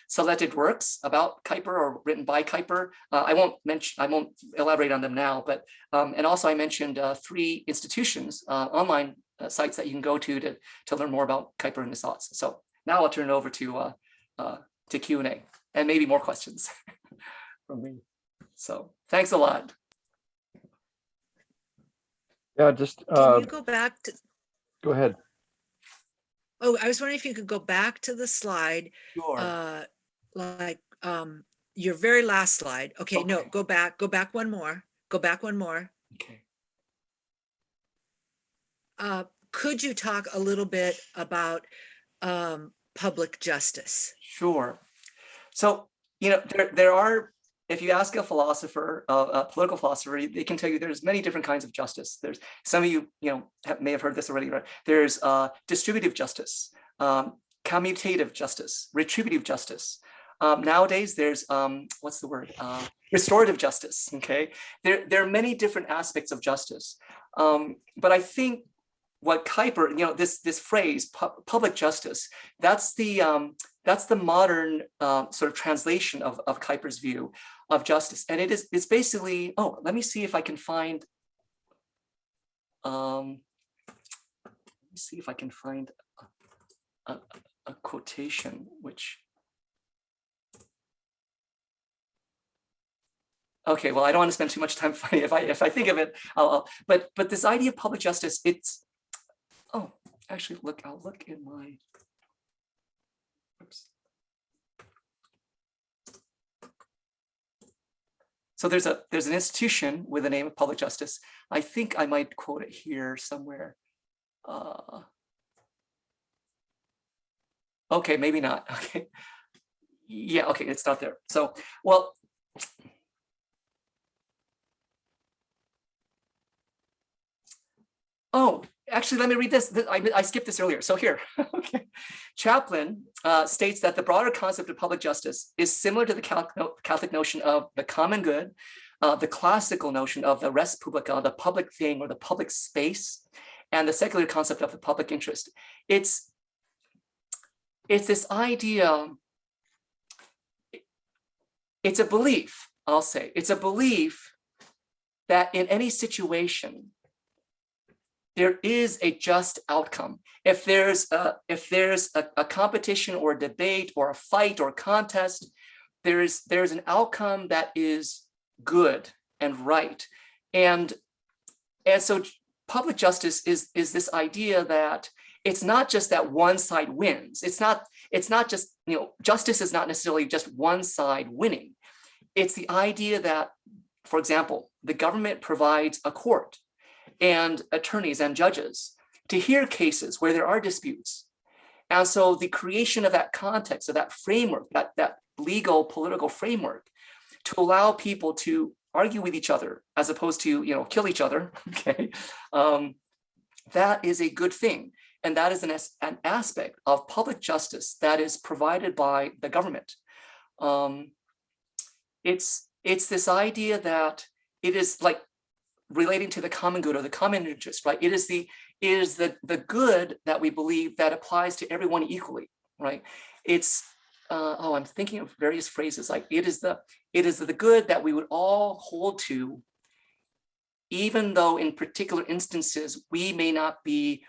selected works about Kuyper or written by Kuyper. I won't elaborate on them now, but and also I mentioned 3 institutions, online sites that you can go to learn more about Kuyper and his thoughts. So now I'll turn it over to Q&A and maybe more questions from me. So thanks a lot. Yeah, just Can you go back to, go ahead. oh, I was wondering if you could go back to the slide, Sure. like your very last slide. Okay, no, Okay. go back one more, go back one more. Okay. Could you talk a little bit about public justice? Sure. So, there are, if you ask a philosopher, a political philosopher, they can tell you there's many different kinds of justice. There's some of you, may have heard this already, right? There's distributive justice, commutative justice, retributive justice. Nowadays, there's what's the word? Restorative justice. Okay, there are many different aspects of justice, but I think what Kuyper, this phrase, public justice, that's the modern sort of translation of Kuyper's view of justice. And it's basically, oh, let me see if I can find, a quotation, which, okay, well, I don't want to spend too much time finding it. If I think of it, but this idea of public justice, it's, oh, actually, look, I'll look in my, oops. So there's an institution with the name of public justice. I think I might quote it here somewhere. Okay, maybe not. Okay. Yeah, okay, it's not there. So, well, oh, actually, let me read this. I skipped this earlier. So here, okay. Chaplin states that the broader concept of public justice is similar to the Catholic notion of the common good, the classical notion of the res publica, the public thing or the public space, and the secular concept of the public interest. It's this idea, it's a belief, I'll say. It's a belief that in any situation, there is a just outcome. If there's a competition or a debate or a fight or a contest, there's an outcome that is good and right. And so public justice is this idea that it's not just that one side wins. It's not just, justice is not necessarily just one side winning. It's the idea that, for example, the government provides a court and attorneys and judges to hear cases where there are disputes. And so the creation of that context, of that framework, that legal political framework, to allow people to argue with each other as opposed to kill each other, okay, that is a good thing. And that is an aspect of public justice that is provided by the government. It's this idea that it is like relating to the common good or the common interest, right? It is the good that we believe that applies to everyone equally, right? It's I'm thinking of various phrases like it is the good that we would all hold to, even though in particular instances we may not be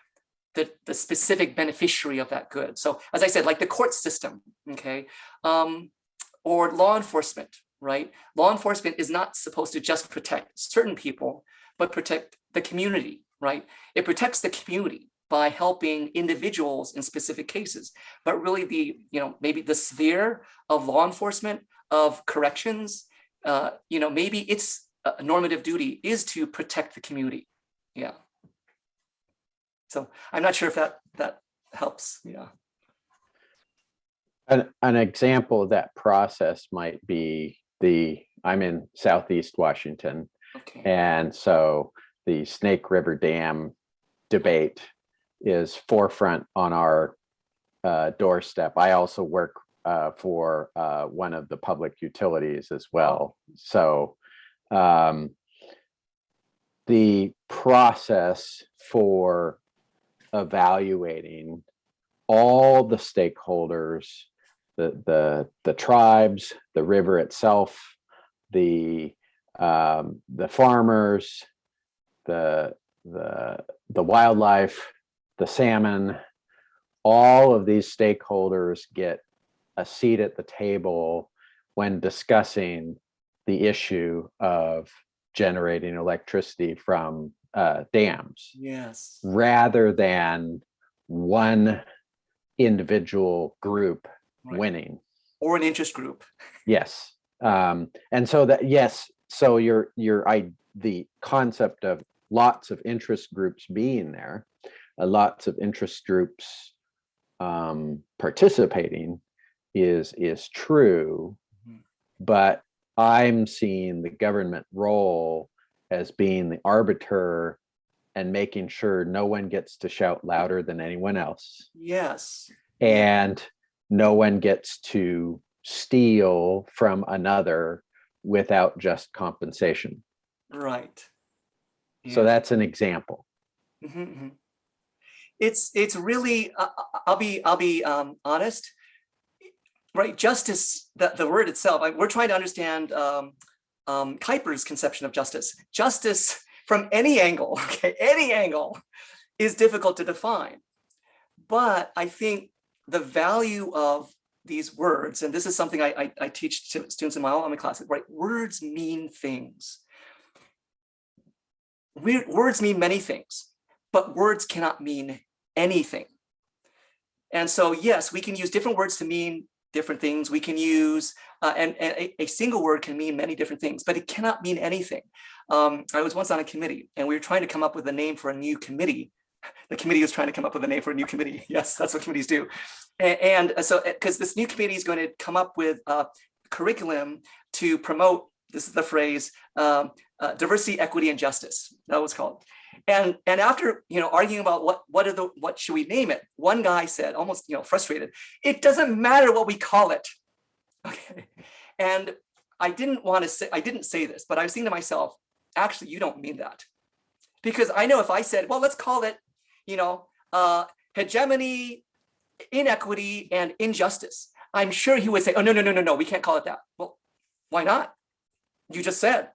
the specific beneficiary of that good. So as I said, like the court system, okay, or law enforcement, right? Law enforcement is not supposed to just protect certain people, but protect the community, right? It protects the community by helping individuals in specific cases, but really the, maybe the sphere of law enforcement, of corrections, maybe its normative duty is to protect the community. Yeah. So I'm not sure if that helps. Yeah. An example of that process might be I'm in Southeast Washington, Okay. and so the Snake River Dam debate is forefront on our doorstep. I also work for one of the public utilities as well. So the process for evaluating all the stakeholders, the tribes, the river itself, the farmers, the wildlife, the salmon, all of these stakeholders get a seat at the table when discussing the issue of generating electricity from dams. Yes. Rather than one individual group Right. winning. Or an interest group. Yes. And so that, yes, so the concept of lots of interest groups being there, lots of interest groups participating is true, but I'm seeing the government role as being the arbiter and making sure no one gets to shout louder than anyone else. Yes. And no one gets to steal from another without just compensation. Right. So Yeah. that's an example. Mm-hmm. It's really, I'll be honest, right? Justice, the word itself, we're trying to understand Kuyper's conception of justice. Justice from any angle, okay, any angle is difficult to define. But I think the value of these words, and this is something I teach students in my own class, right? Words mean things. Words mean many things, but words cannot mean anything. And so, yes, we can use different words to mean different things. We can use, and a single word can mean many different things, but it cannot mean anything. I was once on a committee and we were trying to come up with a name for a new committee. The committee was trying to come up with a name for a new committee. Yes, that's what committees do. And so, because this new committee is going to come up with a curriculum to promote, this is the phrase, diversity, equity, and justice. That was called. And after arguing about what should we name it, one guy said, almost frustrated, it doesn't matter what we call it. Okay. And I didn't say this, but I was thinking to myself, actually, you don't mean that. Because I know if I said, well, let's call it, hegemony, inequity, and injustice, I'm sure he would say, oh, no, we can't call it that. Well, why not? You just said,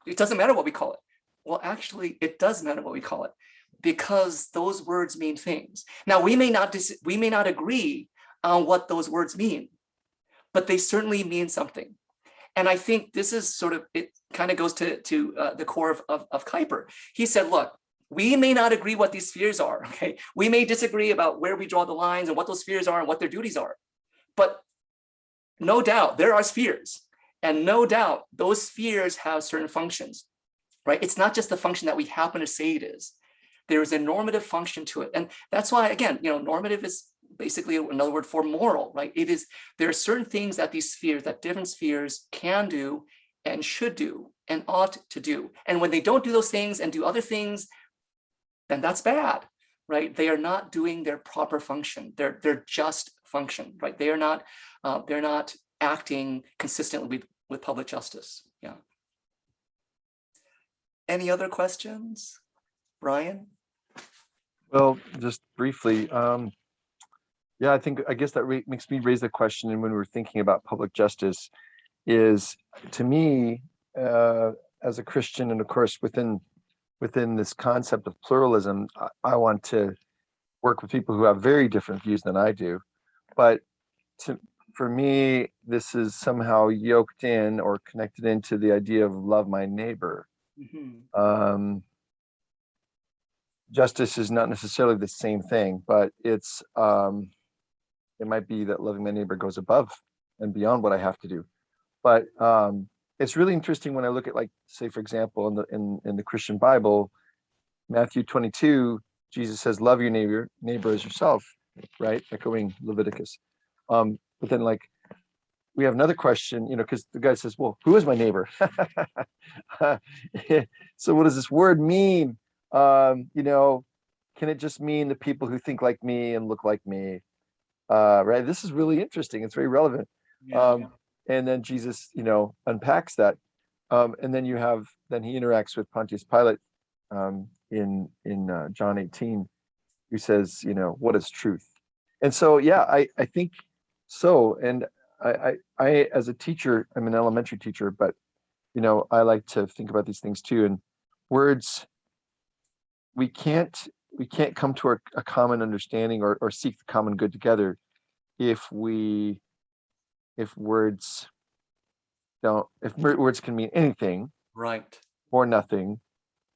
it doesn't matter what we call it. Well, actually, it does matter what we call it, because those words mean things. Now, we may not agree on what those words mean, but they certainly mean something. And I think this is sort of, it kind of goes to the core of Kuyper. He said, look, we may not agree what these spheres are, okay? We may disagree about where we draw the lines and what those spheres are and what their duties are. But no doubt there are spheres, and no doubt those spheres have certain functions, right? It's not just the function that we happen to say it is. There is a normative function to it. And that's why, again, normative is basically another word for moral, right? There are certain things that different spheres can do and should do and ought to do. And when they don't do those things and do other things, then that's bad, right? They are not doing their proper function. They're just function, right? They're not acting consistently with public justice. Yeah. Any other questions, Brian? Well, just briefly, yeah, I guess that makes me raise the question. And when we're thinking about public justice, is to me, as a Christian, and of course within this concept of pluralism, I want to work with people who have very different views than I do. But for me, this is somehow yoked in or connected into the idea of love my neighbor. Mm-hmm. justice is not necessarily the same thing, but it's it might be that loving my neighbor goes above and beyond what I have to do. But it's really interesting when I look at, like, say, for example, in the Christian Bible, Matthew 22, Jesus says, love your neighbor as yourself, right? Echoing Leviticus. But then, like, we have another question, because the guy says, well, who is my neighbor? So what does this word mean? Can it just mean the people who think like me and look like me? Right? This is really interesting. It's very relevant. Yeah. And then Jesus, unpacks that. And then then he interacts with Pontius Pilate in John 18, who says, what is truth? And so, yeah, I think so. And I as a teacher, I'm an elementary teacher, but I like to think about these things too. And words, we can't come to a common understanding or seek the common good together if words can mean anything, Right. or nothing.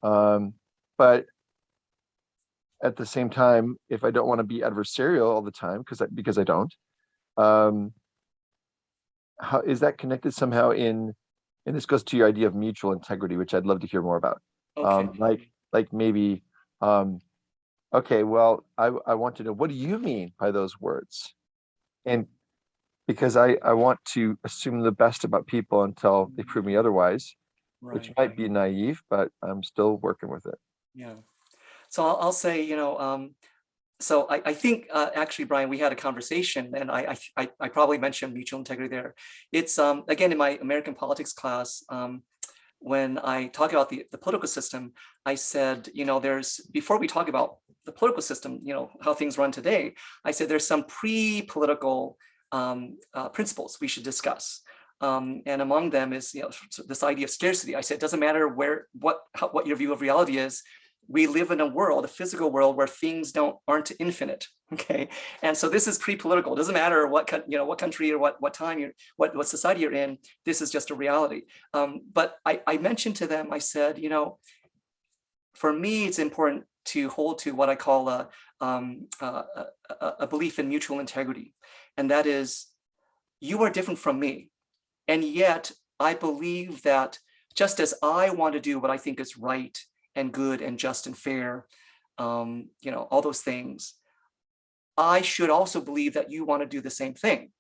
But at the same time, if I don't want to be adversarial all the time, because I don't, how is that connected somehow and this goes to your idea of mutual integrity, which I'd love to hear more about. Okay. Like maybe, okay, well, I want to know, what do you mean by those words? And because I want to assume the best about people until they prove me otherwise, which Right. might be naive, but I'm still working with it. Yeah. So I'll say, so I think actually, Brian, we had a conversation, and I probably mentioned mutual integrity there. It's again in my American politics class, when I talk about the political system, I said, before we talk about the political system, how things run today, I said there's some pre-political principles we should discuss. And among them is this idea of scarcity. I said it doesn't matter what your view of reality is. We live in a physical world where things aren't infinite. Okay, and so this is pre-political. It doesn't matter what country or what time what society you're in. This is just a reality. But I mentioned to them, I said, for me, it's important to hold to what I call a belief in mutual integrity, and that is, you are different from me, and yet I believe that just as I want to do what I think is right and good and just and fair, all those things, I should also believe that you want to do the same thing.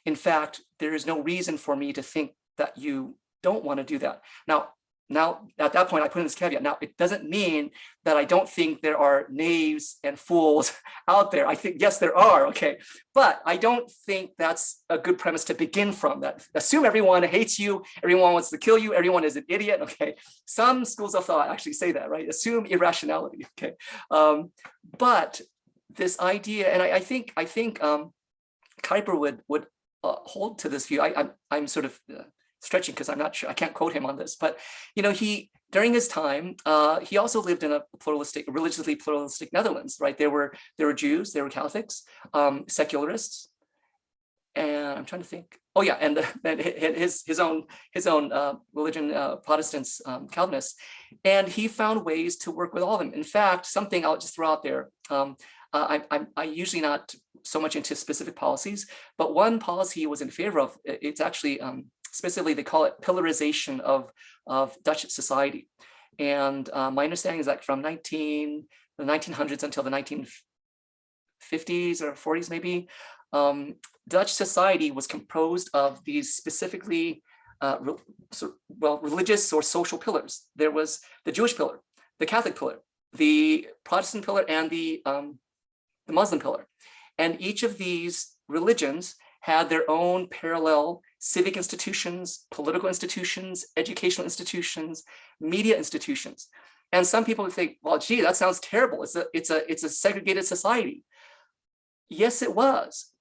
In fact, there is no reason for me to think that you don't want to do that. Now, at that point, I put in this caveat. Now, it doesn't mean that I don't think there are knaves and fools out there. I think, yes, there are, okay. But I don't think that's a good premise to begin from. That assume everyone hates you, everyone wants to kill you, everyone is an idiot, okay. Some schools of thought actually say that, right? Assume irrationality, okay. But this idea, and I think Kuyper would hold to this view. I'm sort of stretching because I'm not sure, I can't quote him on this, but he, during his time, he also lived in a religiously pluralistic Netherlands, right? There were Jews, there were Catholics, secularists, and I'm trying to think. Oh yeah, and his own religion, Protestants, Calvinists, and he found ways to work with all of them. In fact, something I'll just throw out there. I'm usually not so much into specific policies, but one policy he was in favor of. It's actually specifically, they call it pillarization of Dutch society. And my understanding is that from the 1900s until the 1950s or 40s maybe, Dutch society was composed of these specifically religious or social pillars. There was the Jewish pillar, the Catholic pillar, the Protestant pillar, and the Muslim pillar. And each of these religions had their own parallel civic institutions, political institutions, educational institutions, media institutions. And some people would think, well, gee, that sounds terrible. It's a segregated society. Yes, it was.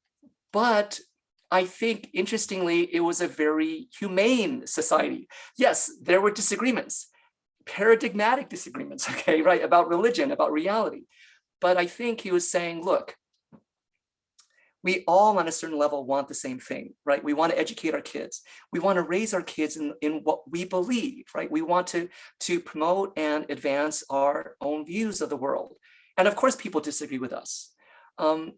But I think, interestingly, it was a very humane society. Yes, there were disagreements, paradigmatic disagreements, okay, right, about religion, about reality. But I think he was saying, look, we all on a certain level want the same thing, right? We want to educate our kids. We want to raise our kids in what we believe, right? We want to promote and advance our own views of the world. And of course, people disagree with us. And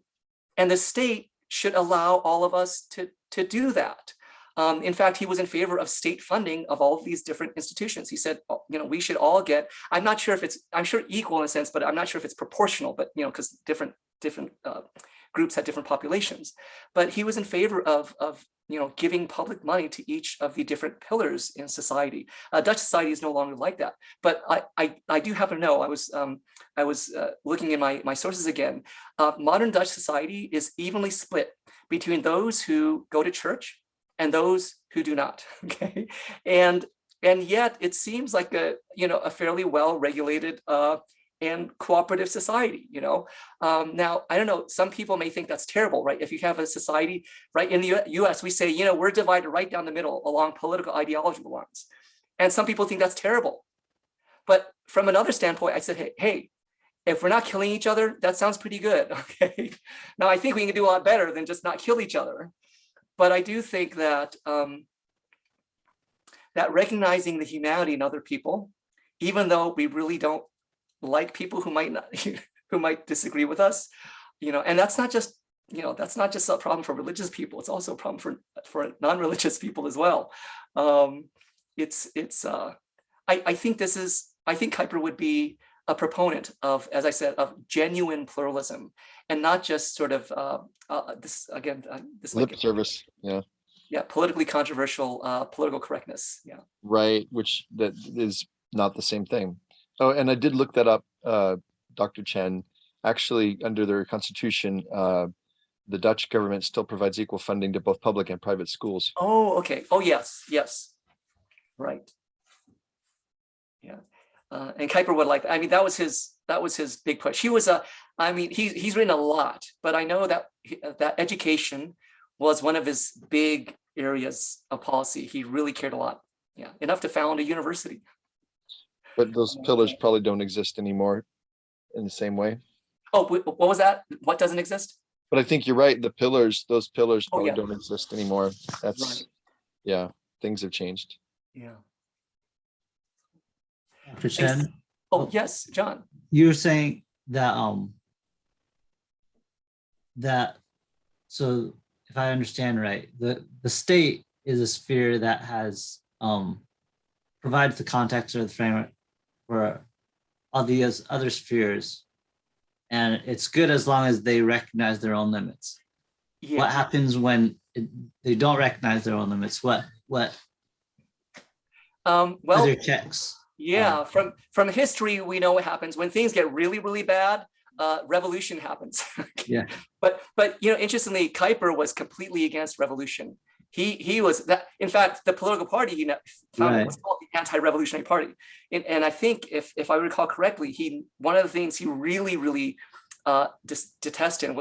the state should allow all of us to do that. In fact, he was in favor of state funding of all of these different institutions. He said, we should all get, I'm not sure if it's, I'm sure equal in a sense, but I'm not sure if it's proportional, but, because different groups had different populations. But he was in favor of giving public money to each of the different pillars in society. Dutch society is no longer like that. But I do happen to know, I was looking in my sources again, modern Dutch society is evenly split between those who go to church and those who do not, okay? And yet it seems like a fairly well-regulated and cooperative society, Now, I don't know, some people may think that's terrible, right? If you have a society, right, in the US, we say, we're divided right down the middle along political ideological lines. And some people think that's terrible. But from another standpoint, I said, hey, if we're not killing each other, that sounds pretty good, okay? Now, I think we can do a lot better than just not kill each other. But I do think that that recognizing the humanity in other people, even though we really don't like people who might disagree with us, and that's not just a problem for religious people. It's also a problem for non-religious people as well. I think Kuyper would be a proponent of, as I said, of genuine pluralism, and not just sort of this lip service. Yeah, politically controversial, political correctness. Yeah. Right, which that is not the same thing. Oh, and I did look that up, Dr. Chen. Actually, under their constitution, the Dutch government still provides equal funding to both public and private schools. Oh, okay. Oh, yes. Right. Yeah. And Kuyper would like, that was his big push. He was he's written a lot, but I know that education was one of his big areas of policy. He really cared a lot. Yeah, enough to found a university. But those pillars probably don't exist anymore in the same way. Oh, what was that? What doesn't exist? But I think you're right. Those pillars probably don't exist anymore. That's right. Yeah, things have changed. Yeah. Dr. Chen, Oh, yes, John. you were saying that so if I understand right, the state is a sphere that has provides the context or the framework for all these other spheres, and it's good as long as they recognize their own limits. Yeah. What happens when they don't recognize their own limits? What other checks? Yeah, from history, we know what happens when things get really, really bad. Revolution happens. Yeah. But interestingly, Kuyper was completely against revolution. He was that. In fact, the political party he founded was called the Anti-Revolutionary Party. And I think, if I recall correctly, one of the things he really, really detested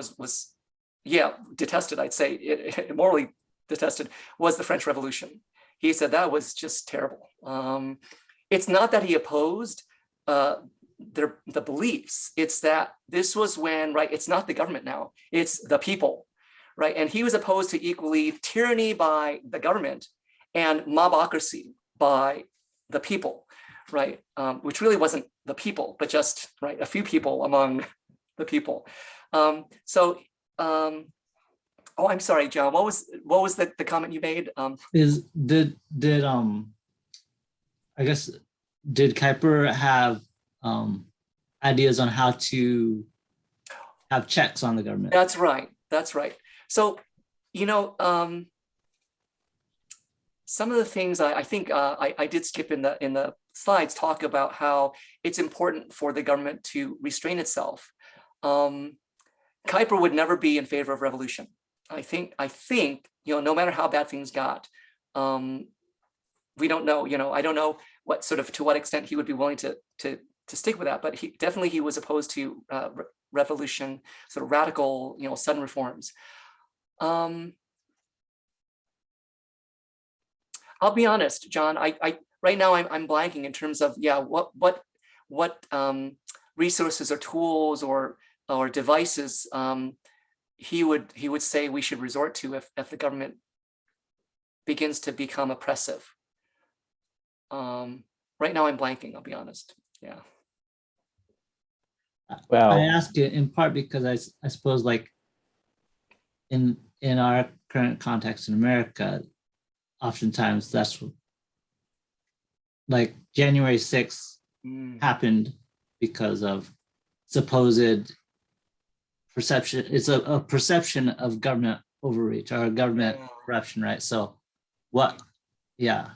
detested, I'd say, morally detested, was the French Revolution. He said that was just terrible. It's not that he opposed the beliefs. It's that this was when, right, it's not the government now, it's the people, right? And he was opposed to equally tyranny by the government and mobocracy by the people, right? Which really wasn't the people, but just, right, a few people among the people. Oh, I'm sorry, John, what was the comment you made? Did Kuyper have ideas on how to have checks on the government? That's right. So, some of the things I think I did skip in the slides talk about how it's important for the government to restrain itself. Kuyper would never be in favor of revolution. I think no matter how bad things got, we don't know. I don't know to what extent he would be willing to stick with that, but he was opposed to revolution, sort of radical, sudden reforms. I'll be honest, John. I right now I'm blanking in terms of what resources or tools or devices he would say we should resort to if the government begins to become oppressive. Right now I'm blanking, I'll be honest. Yeah. Well, I ask it in part because I suppose like in our current context in America, oftentimes that's like January 6th happened because of supposed perception. It's a perception of government overreach or government corruption, right? So what, yeah.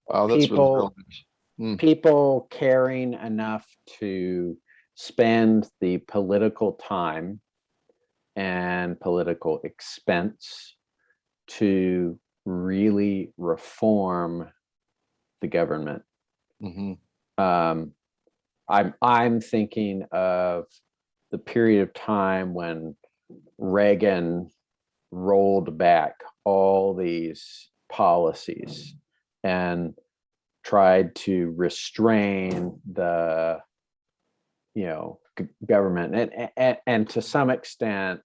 Wow, that's really people relevant. people caring enough to spend the political time and political expense to really reform the government. I'm thinking of the period of time when Reagan rolled back all these policies and tried to restrain the government, and to some extent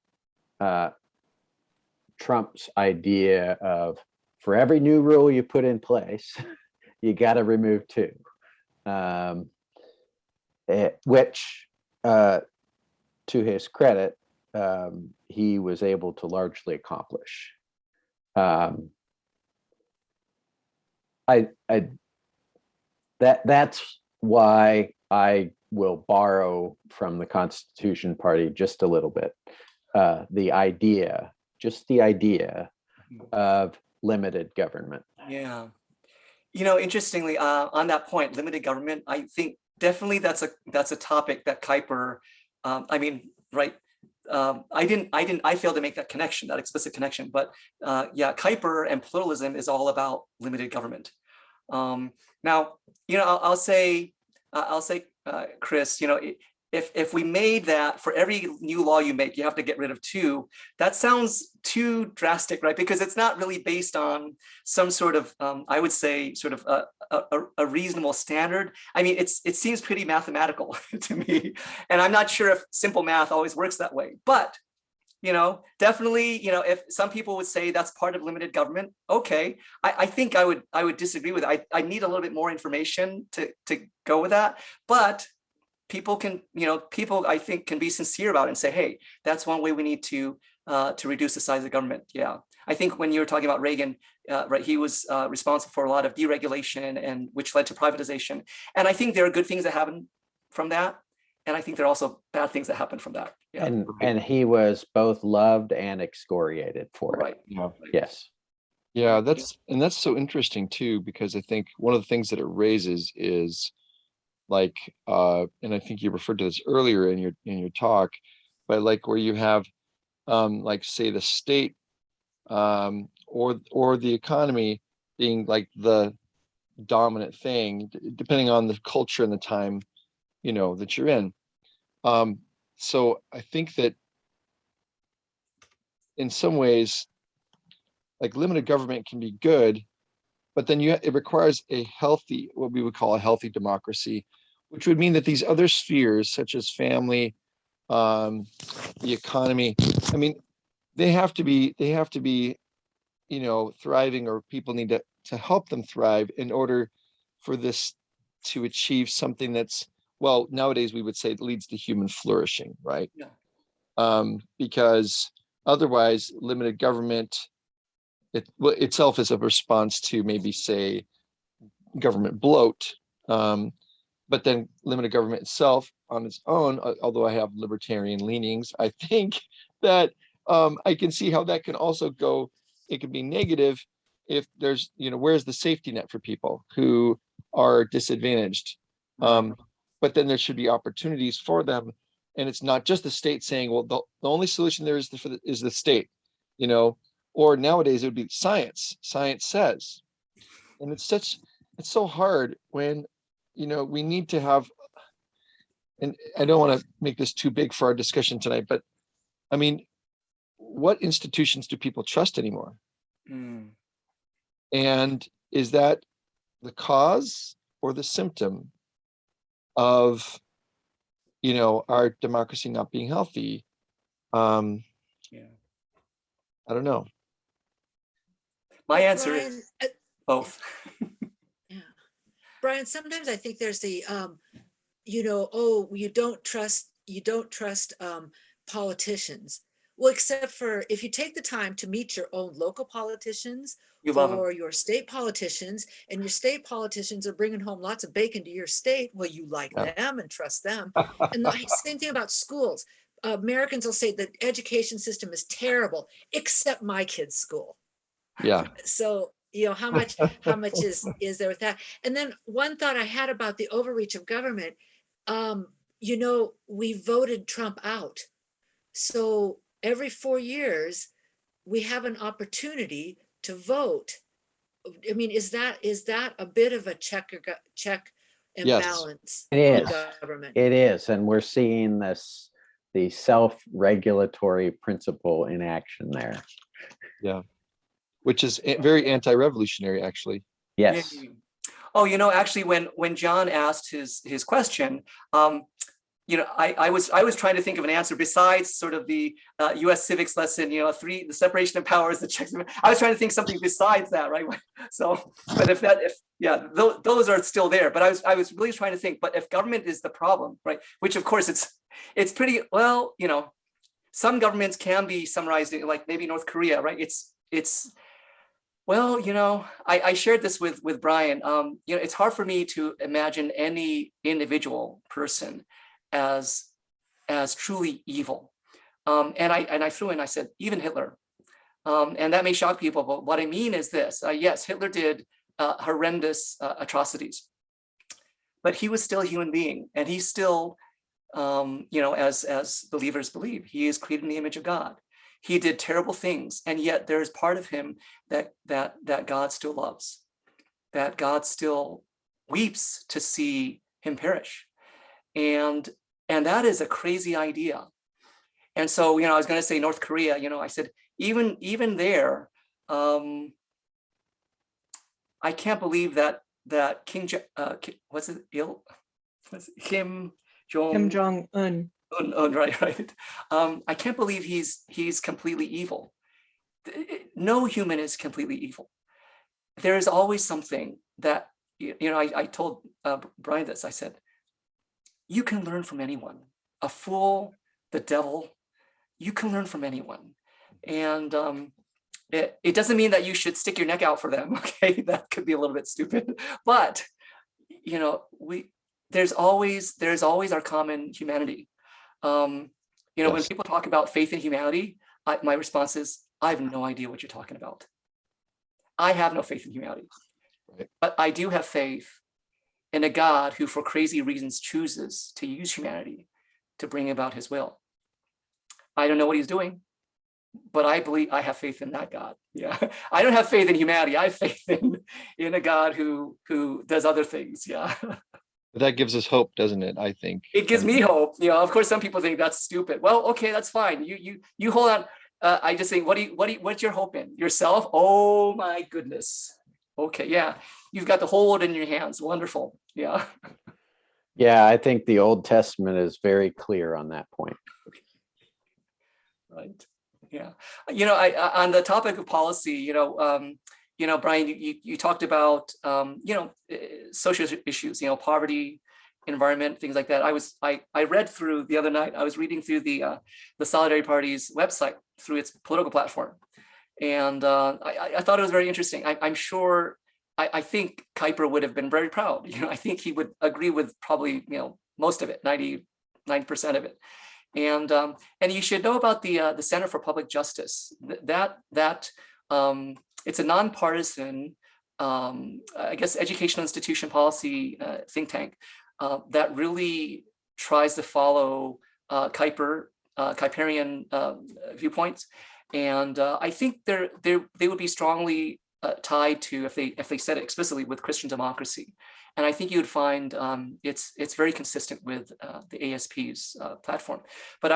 Trump's idea of, for every new rule you put in place, you got to remove two, which to his credit, he was able to largely accomplish. That's why I will borrow from the Constitution Party just a little bit. The idea of limited government. Yeah. Interestingly, on that point, limited government, I think definitely that's a topic that Kuyper, right. I failed to make that connection, that explicit connection, but yeah, Kuyper and pluralism is all about limited government. Now, I'll say, Chris, if we made that for every new law you make, you have to get rid of two, that sounds too drastic, right? Because it's not really based on some sort of, I would say, sort of a reasonable standard. I mean, it seems pretty mathematical to me, and I'm not sure if simple math always works that way. But definitely, if some people would say that's part of limited government, okay, I think I would disagree with it. I need a little bit more information to go with that, but people can, people I think can be sincere about it and say, hey, that's one way we need to reduce the size of the government. Yeah, I think when you were talking about Reagan, right, he was responsible for a lot of deregulation, and which led to privatization. And I think there are good things that happen from that, and I think there are also bad things that happen from that. Yeah. And he was both loved and excoriated for Right. it. Yeah. Yes. Yeah, that's so interesting too, because I think one of the things that it raises is like, and I think you referred to this earlier in your talk, but like where you have like say the state or the economy being like the dominant thing, depending on the culture and the time that you're in. So I think that in some ways, like limited government can be good, but then it requires a healthy, what we would call a healthy democracy, which would mean that these other spheres, such as family, the economy, I mean, they have to be, thriving, or people need to help them thrive in order for this to achieve something that's, well, nowadays we would say it leads to human flourishing, right? Yeah. Because otherwise, limited government itself is a response to maybe say government bloat. But then limited government itself on its own, although I have libertarian leanings, I think that I can see how that can also go, it can be negative if there's, where's the safety net for people who are disadvantaged? But then there should be opportunities for them. And it's not just the state saying, well, the only solution there is the state, or nowadays it would be science. Science says, and it's so hard when, we need to have, and I don't want to make this too big for our discussion tonight, but I mean, what institutions do people trust anymore? And is that the cause or the symptom of our democracy not being healthy. Yeah. I don't know. My answer Brian, is both. yeah. Brian, sometimes I think there's the, oh, you don't trust politicians. Well, except for if you take the time to meet your own local politicians You love them. or your state politicians, and your state politicians are bringing home lots of bacon to your state, well, you like Yeah. them and trust them. And the same thing about schools. Americans will say the education system is terrible, except my kid's school. Yeah. So, how much is there with that? And then one thought I had about the overreach of government, we voted Trump out. So every 4 years, we have an opportunity to vote. I mean, is that a bit of a check and Yes. balance It on is. government? It is. And we're seeing the self-regulatory principle in action there. Yeah. Which is very anti-revolutionary, actually. Yes. Oh, actually, when John asked his question, I was trying to think of an answer besides sort of the U.S. civics lesson, the separation of powers, the checks. I was trying to think something besides that, right? So, but those are still there. But I was really trying to think. But if government is the problem, right? Which of course it's pretty well, some governments can be summarized like maybe North Korea, right? It's well, I shared this with Brian. It's hard for me to imagine any individual person as truly evil. And I threw in, I said, even Hitler. And that may shock people, but what I mean is this. Yes, Hitler did horrendous atrocities, but he was still a human being, and he's still, as believers believe, he is created in the image of God. He did terrible things, and yet there's part of him that God still loves, that God still weeps to see him perish. And that is a crazy idea. And so, I was going to say North Korea, I said, even there, I can't believe that Kim Jong-un. Right. I can't believe he's completely evil. No human is completely evil. There is always something that, I told Brian this, I said, you can learn from anyone, a fool, the devil, you can learn from anyone. And it doesn't mean that you should stick your neck out for them, okay? That could be a little bit stupid, but there's always our common humanity. When people talk about faith in humanity, my response is, I have no idea what you're talking about. I have no faith in humanity, right. But I do have faith in a God who, for crazy reasons, chooses to use humanity to bring about his will. I don't know what he's doing, but I believe I have faith in that God. Yeah, I don't have faith in humanity. I have faith in a God who does other things. Yeah. That gives us hope, doesn't it? I think it gives me hope. Of course, some people think that's stupid. Well, okay, that's fine. You hold on. I just think, what's your hope in? Yourself? Oh my goodness. Okay, yeah, you've got the whole world in your hands. Wonderful. Yeah. Yeah, I think the Old Testament is very clear on that point. Right. Yeah. On the topic of policy, Brian, you talked about social issues, poverty, environment, things like that. I read through the other night. I was reading through the Solidarity Party's website through its political platform, and I thought it was very interesting. I'm sure. I think Kuyper would have been very proud. I think he would agree with probably most of it, 99% of it. And you should know about the Center for Public Justice. It's a nonpartisan, I guess, educational institution policy think tank that really tries to follow Kuyperian viewpoints, and I think they would be strongly tied to, if they said it explicitly, with Christian democracy. And I think you would find it's very consistent with the ASP's platform. But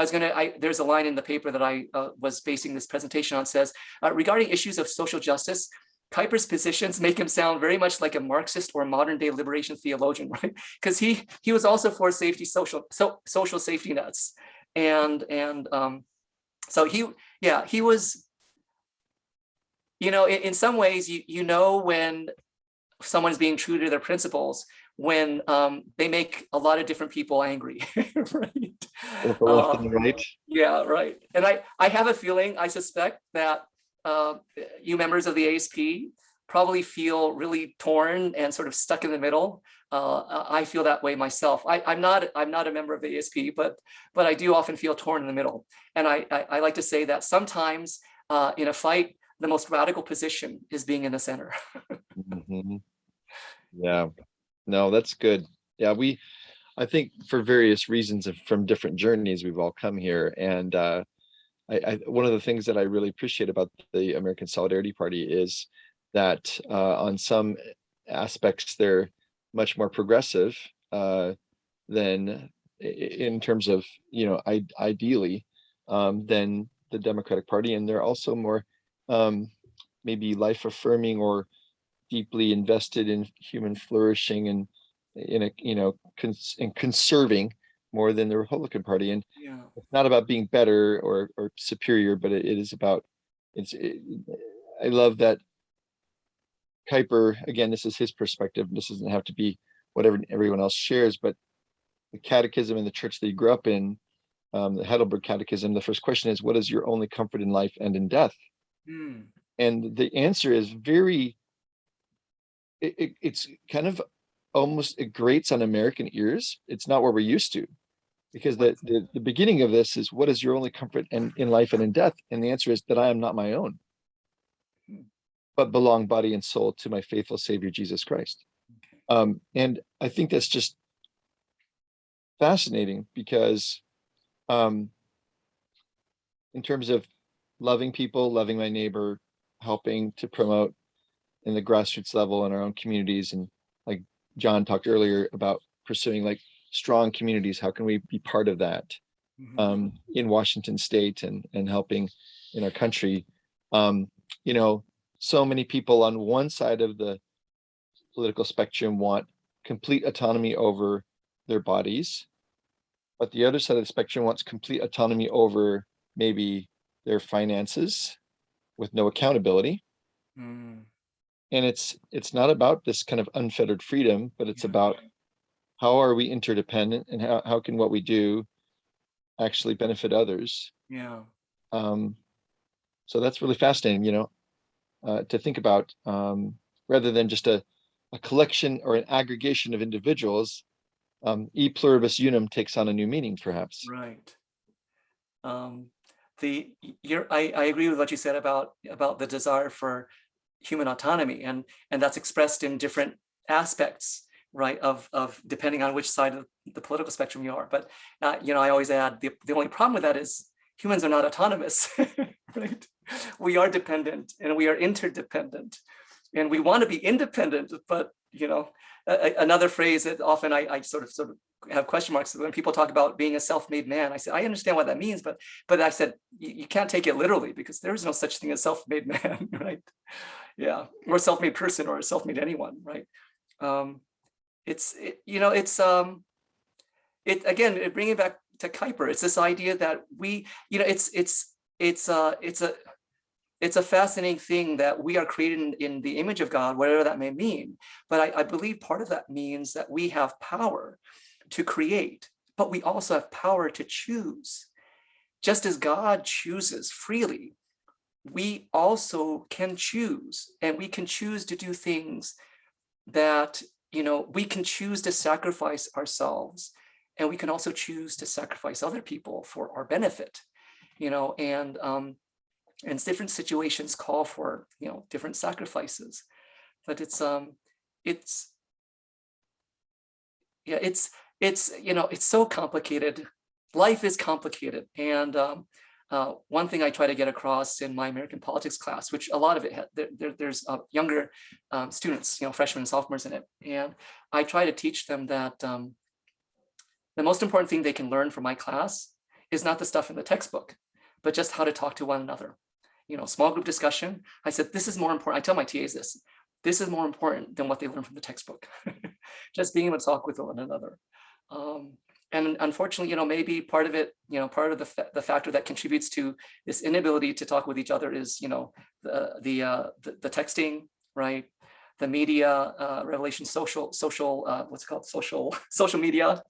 there's a line in the paper that I was basing this presentation on, says, regarding issues of social justice, Kuyper's positions make him sound very much like a Marxist or modern day liberation theologian, right? Because he was also for social safety nets, and so he was, in some ways you know when someone is being true to their principles when they make a lot of different people angry, right? Both the left and the right. Yeah, right. And I have a feeling, I suspect that you members of the ASP probably feel really torn and sort of stuck in the middle. I feel that way myself. I'm not a member of the ASP, but I do often feel torn in the middle. And I like to say that sometimes in a fight, the most radical position is being in the center. Mhm. Yeah, no, that's good. Yeah, I think for various reasons and from different journeys, we've all come here. And one of the things that I really appreciate about the American Solidarity Party is that on some aspects, they're much more progressive than in terms of, ideally, than the Democratic Party. And they're also more maybe life affirming or deeply invested in human flourishing and conserving more than the Republican Party. And Yeah. it's not about being better or superior, but it is about I love that Kuyper, again, this is his perspective. This doesn't have to be whatever everyone else shares, but the catechism in the church that he grew up in, the Heidelberg Catechism, the first question is, what is your only comfort in life and in death? And the answer is it's kind of almost, it grates on American ears. It's not what we're used to, because the beginning of this is, what is your only comfort in life and in death? And the answer is that I am not my own, but belong body and soul to my faithful Savior, Jesus Christ. And I think that's just fascinating because in terms of loving people, loving my neighbor, helping to promote in the grassroots level in our own communities, and like John talked earlier about pursuing like strong communities, how can we be part of that in Washington State and helping in our country? So many people on one side of the political spectrum want complete autonomy over their bodies, but the other side of the spectrum wants complete autonomy over maybe their finances with no accountability. And it's not about this kind of unfettered freedom, but it's about how are we interdependent and how can what we do actually benefit others. So that's really fascinating, to think about, rather than just a collection or an aggregation of individuals. E pluribus unum takes on a new meaning, perhaps. Right. I agree with what you said about the desire for human autonomy, and that's expressed in different aspects, right, of depending on which side of the political spectrum you are. But I always add the only problem with that is humans are not autonomous, right? We are dependent and we are interdependent, and we want to be independent. But another phrase that often I sort of have question marks when people talk about being a self-made man. I said, I understand what that means, but I said you can't take it literally, because there is no such thing as self-made man, right? Yeah, or self-made person or a self-made anyone, right? Again, bringing it back to Kuyper, it's this idea that we, it's a fascinating thing that we are created in the image of God, whatever that may mean. But I believe part of that means that we have power to create, but we also have power to choose. Just as God chooses freely, we also can choose, and we can choose to do things that, we can choose to sacrifice ourselves, and we can also choose to sacrifice other people for our benefit, and different situations call for, different sacrifices. But it's so complicated. Life is complicated. And one thing I try to get across in my American politics class, which a lot of it, there's younger students, freshmen and sophomores in it. And I try to teach them that the most important thing they can learn from my class is not the stuff in the textbook, but just how to talk to one another. small group discussion. I said, this is more important. I tell my TAs this. This is more important than what they learn from the textbook. Just being able to talk with one another. And unfortunately, maybe part of it, part of the factor that contributes to this inability to talk with each other is, the texting, right? The media revelation, social what's it called, social media.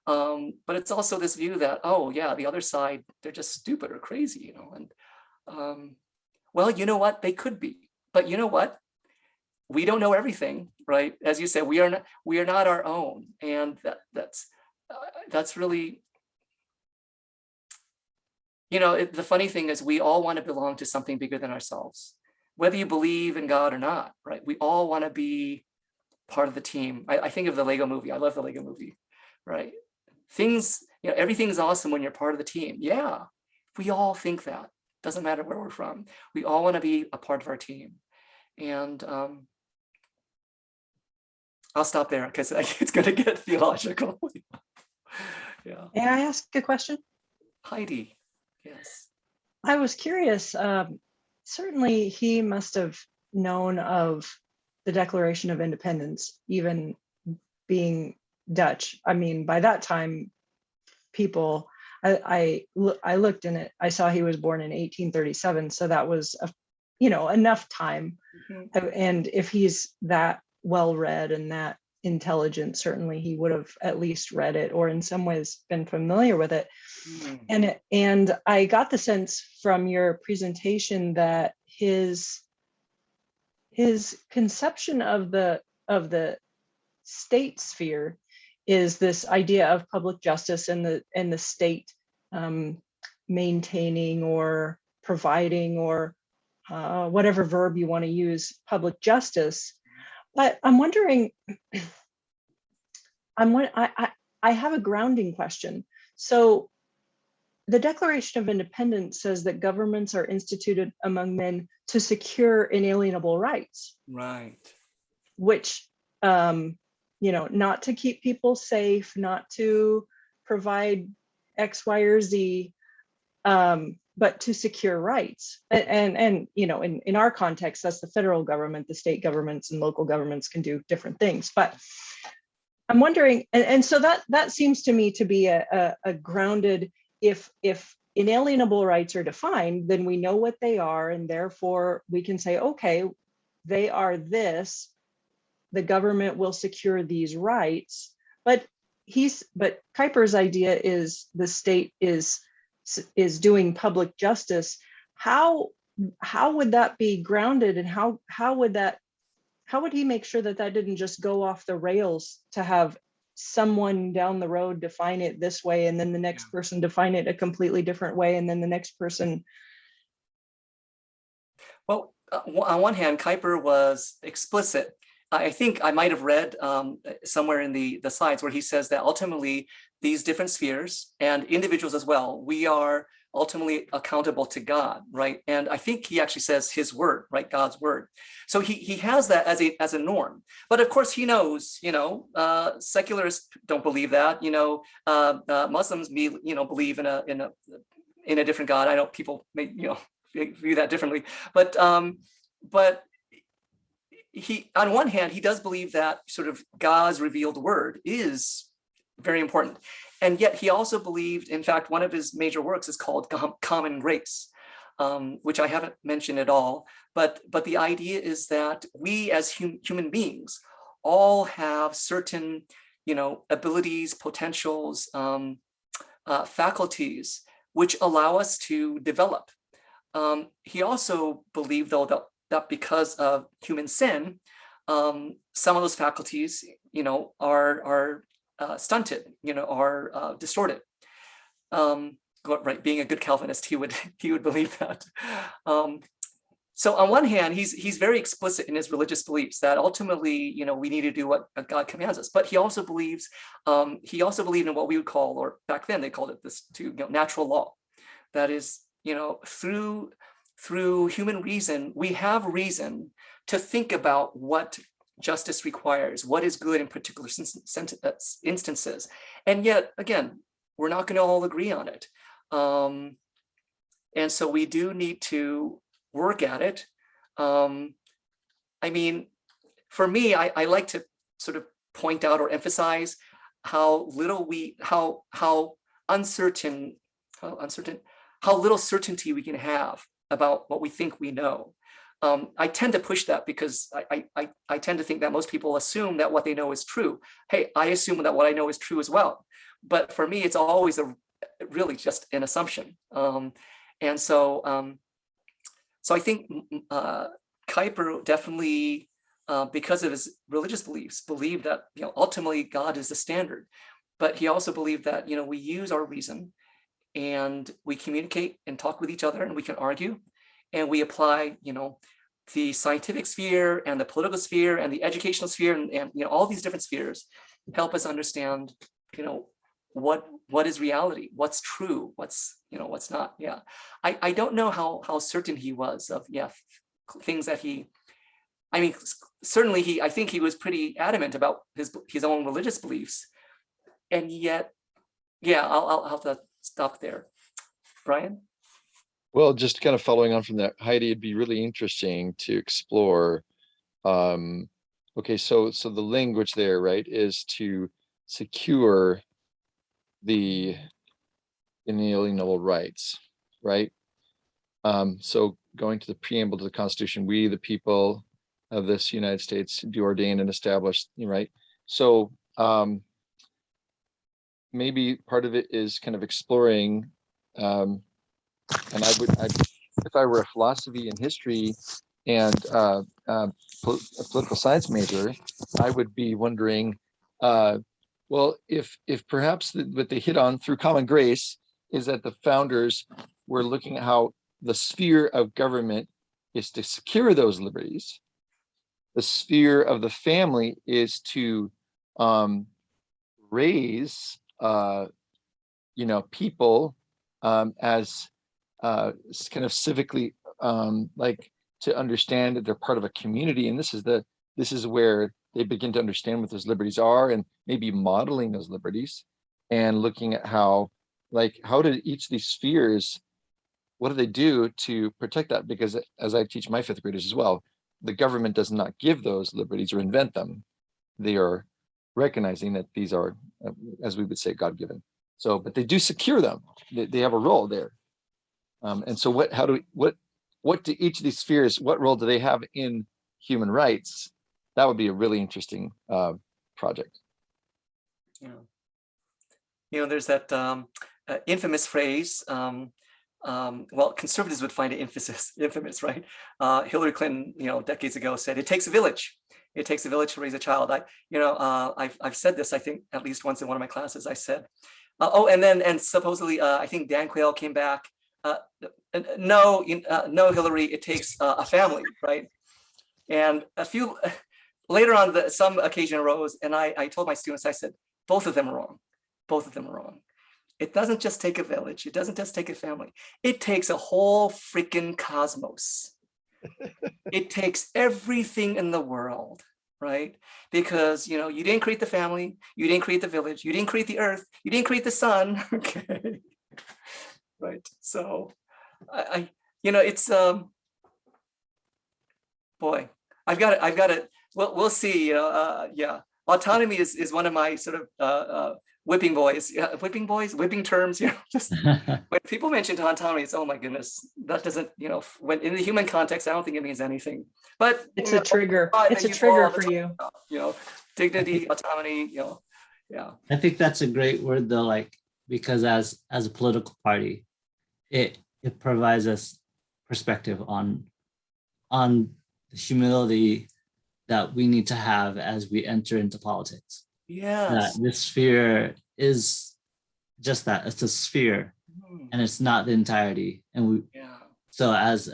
But it's also this view that, oh yeah, the other side, they're just stupid or crazy, and well, you know what, they could be, but you know what, we don't know everything, right? As you said, we are not our own, and that's really, the funny thing is we all want to belong to something bigger than ourselves, whether you believe in God or not, right? We all want to be part of the team. I think of the Lego movie. I love the Lego movie, right? Things, everything's awesome when you're part of the team. Yeah, we all think that. Doesn't matter where we're from. We all want to be a part of our team. And I'll stop there because it's going to get theological. Yeah. May I ask a question? Heidi, yes. I was curious. Certainly, he must have known of the Declaration of Independence, even being Dutch. I mean, by that time, people, I looked in it. I saw he was born in 1837, so that was enough time. Mm-hmm. And if he's that well read and that intelligent, certainly he would have at least read it or in some ways been familiar with it. Mm. And I got the sense from your presentation that his conception of the state sphere is this idea of public justice and the state maintaining or providing or whatever verb you want to use, public justice. But I'm wondering, I have a grounding question. So the Declaration of Independence says that governments are instituted among men to secure inalienable rights. Right. Which, not to keep people safe, not to provide X, Y, or Z, but to secure rights. And in our context, that's the federal government. The state governments and local governments can do different things. But I'm wondering, and so that seems to me to be a grounded, if inalienable rights are defined, then we know what they are, and therefore we can say, okay, they are this, the government will secure these rights. But Kuyper's idea is the state is doing public justice. How would that be grounded, and how would he make sure that didn't just go off the rails to have someone down the road define it this way, and then the next person define it a completely different way, and then the next person? Well, on one hand, Kuyper was explicit. I think I might have read somewhere in the slides where he says that ultimately these different spheres and individuals as well, we are ultimately accountable to God, right? And I think he actually says his word, right? God's word. So he has that as a norm. But of course he knows, secularists don't believe that, Muslims believe in a different God. I know people may view that differently, but he, on one hand, he does believe that sort of God's revealed word is very important. And yet he also believed, in fact, one of his major works is called Common Grace, which I haven't mentioned at all. But the idea is that we as human beings all have certain, abilities, potentials, faculties, which allow us to develop. He also believed, though, that because of human sin, some of those faculties, are stunted, are distorted. Right, being a good Calvinist, he would believe that. So on one hand, he's very explicit in his religious beliefs that ultimately, we need to do what God commands us. But he also believed in what we would call, or back then they called it this too, natural law. That is, through human reason, we have reason to think about what justice requires, what is good in particular instances. And yet, again, we're not going to all agree on it. And so we do need to work at it. I mean, for me, I like to sort of point out or emphasize how little how little certainty we can have about what we think we know. I tend to push that because I tend to think that most people assume that what they know is true. Hey, I assume that what I know is true as well. But for me, it's always really just an assumption. And so, so I think Kuyper definitely, because of his religious beliefs, believed that ultimately God is the standard. But he also believed that we use our reason, and we communicate and talk with each other, and we can argue, and we apply the scientific sphere and the political sphere and the educational sphere and all these different spheres help us understand what is reality, what's true, what's not. Yeah, I don't know how certain he was of things that I mean, certainly I think he was pretty adamant about his own religious beliefs, and yet, yeah, I'll have to stop there. Brian? Well, just kind of following on from that, Heidi, it'd be really interesting to explore. Okay, so the language there, right, is to secure the inalienable rights, right? So going to the preamble to the Constitution, we, the people of this United States, do ordain and establish, right? So maybe part of it is kind of exploring, and if I were a philosophy and history and a political science major, I would be wondering, well, if perhaps what they hit on through common grace is that the founders were looking at how the sphere of government is to secure those liberties. The sphere of the family is to raise, people as kind of civically, like, to understand that they're part of a community, and this is where they begin to understand what those liberties are, and maybe modeling those liberties and looking at how do each of these spheres, what do they do to protect that? Because as I teach my fifth graders as well, the government does not give those liberties or invent them. They are recognizing that these are, as we would say, God-given. So, but they do secure them. They have a role there. And so what do each of these spheres, what role do they have in human rights? That would be a really interesting project. Yeah. There's that infamous phrase, well, conservatives would find it infamous, right? Hillary Clinton, decades ago said, "It takes a village. It takes a village to raise a child." I've said this, I think, at least once in one of my classes. I said, and supposedly, I think Dan Quayle came back. No, Hillary, it takes a family, right? And a few later on, some occasion arose, and I told my students, I said, both of them are wrong. Both of them are wrong. It doesn't just take a village. It doesn't just take a family. It takes a whole freaking cosmos. It takes everything in the world, right? Because, you didn't create the family. You didn't create the village. You didn't create the earth. You didn't create the sun. Okay. Right. So it's, boy, I've got it. We'll see. Yeah. Autonomy is one of my sort of whipping terms, just when people mention autonomy, it's, oh my goodness, that doesn't, when in the human context, I don't think it means anything, but it's a trigger. It's a trigger for you. Dignity, autonomy, yeah. I think that's a great word though, because as a political party, it provides us perspective on the humility that we need to have as we enter into politics. Yes. That this sphere is just that, it's a sphere, and it's not the entirety. And so as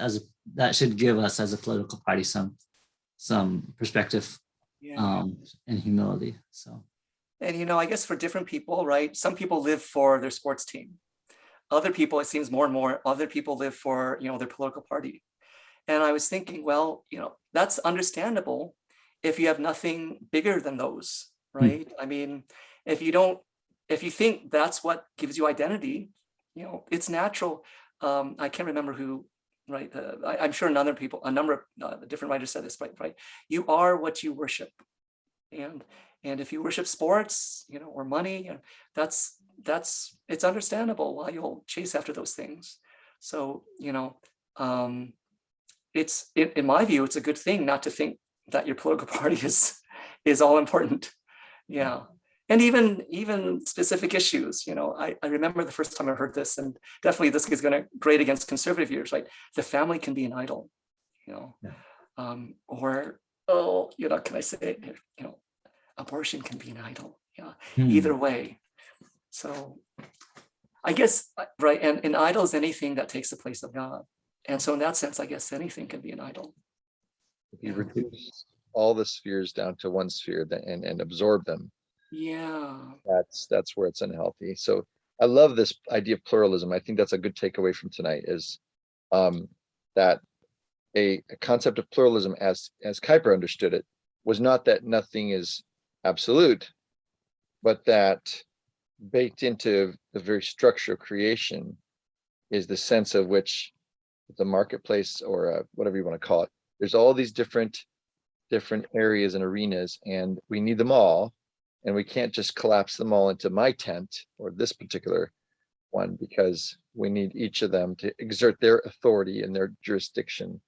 that should give us as a political party some perspective, and humility. So, and I guess for different people, right? Some people live for their sports team. Other people, it seems more and more, other people live for their political party. And I was thinking, well, that's understandable if you have nothing bigger than those, right? I mean, if you think that's what gives you identity, it's natural. I can't remember who right? I'm sure a number of different writers said this, right? You are what you worship. And if you worship sports, or money, that's it's understandable why you'll chase after those things. So, it's in my view, it's a good thing not to think that your political party is all important. Yeah. And even specific issues, I remember the first time I heard this, and definitely this is going to grate against conservative views, right? The family can be an idol, or, can I say, abortion can be an idol. Yeah. Either way. So I guess, right. And an idol is anything that takes the place of God. And so in that sense, I guess anything can be an idol. If you reduce all the spheres down to one sphere and absorb them, yeah, that's where it's unhealthy. So I love this idea of pluralism. I think that's a good takeaway from tonight, is that a concept of pluralism as Kuyper understood it was not that nothing is absolute, but that baked into the very structure of creation is the sense of which the marketplace, or whatever you want to call it, there's all these different areas and arenas, and we need them all, and we can't just collapse them all into my tent or this particular one, because we need each of them to exert their authority and their jurisdiction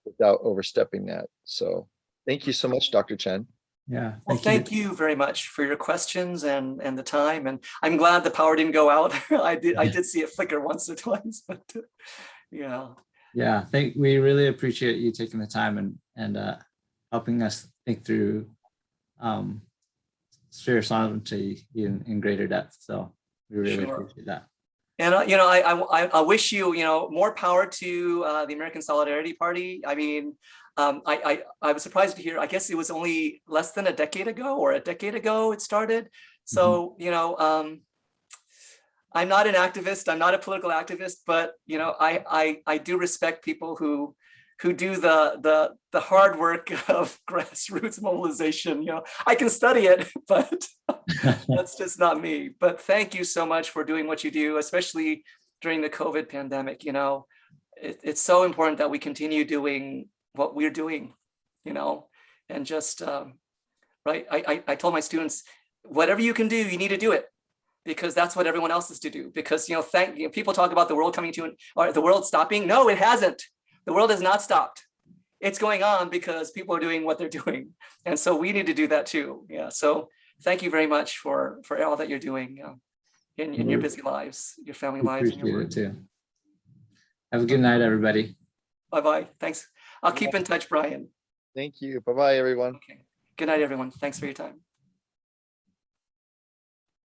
without overstepping that. So thank you so much, Dr. Chen. Yeah. Well, thank you very much for your questions and the time. And I'm glad the power didn't go out. I did see it flicker once or twice, but yeah. Yeah, we really appreciate you taking the time and helping us think through sphere sovereignty in greater depth. So we really appreciate that. And I wish you more power to the American Solidarity Party. I mean, I was surprised to hear. I guess it was only less than a decade ago it started. So I'm not an activist. I'm not a political activist, but I do respect people who do the hard work of grassroots mobilization. I can study it, but that's just not me. But thank you so much for doing what you do, especially during the COVID pandemic. It's so important that we continue doing what we're doing, and just right. I told my students, whatever you can do, you need to do it, because that's what everyone else is to do. Because people talk about the world coming to or the world stopping. No, it hasn't. The world has not stopped. It's going on because people are doing what they're doing, and so we need to do that too. Yeah. So thank you very much for all that you're doing in your busy lives, your family lives, and your work too. Have a good night, everybody. Bye-bye. Thanks. I'll keep in touch, Brian. Thank you. Bye-bye, everyone. Okay. Good night, everyone. Thanks for your time.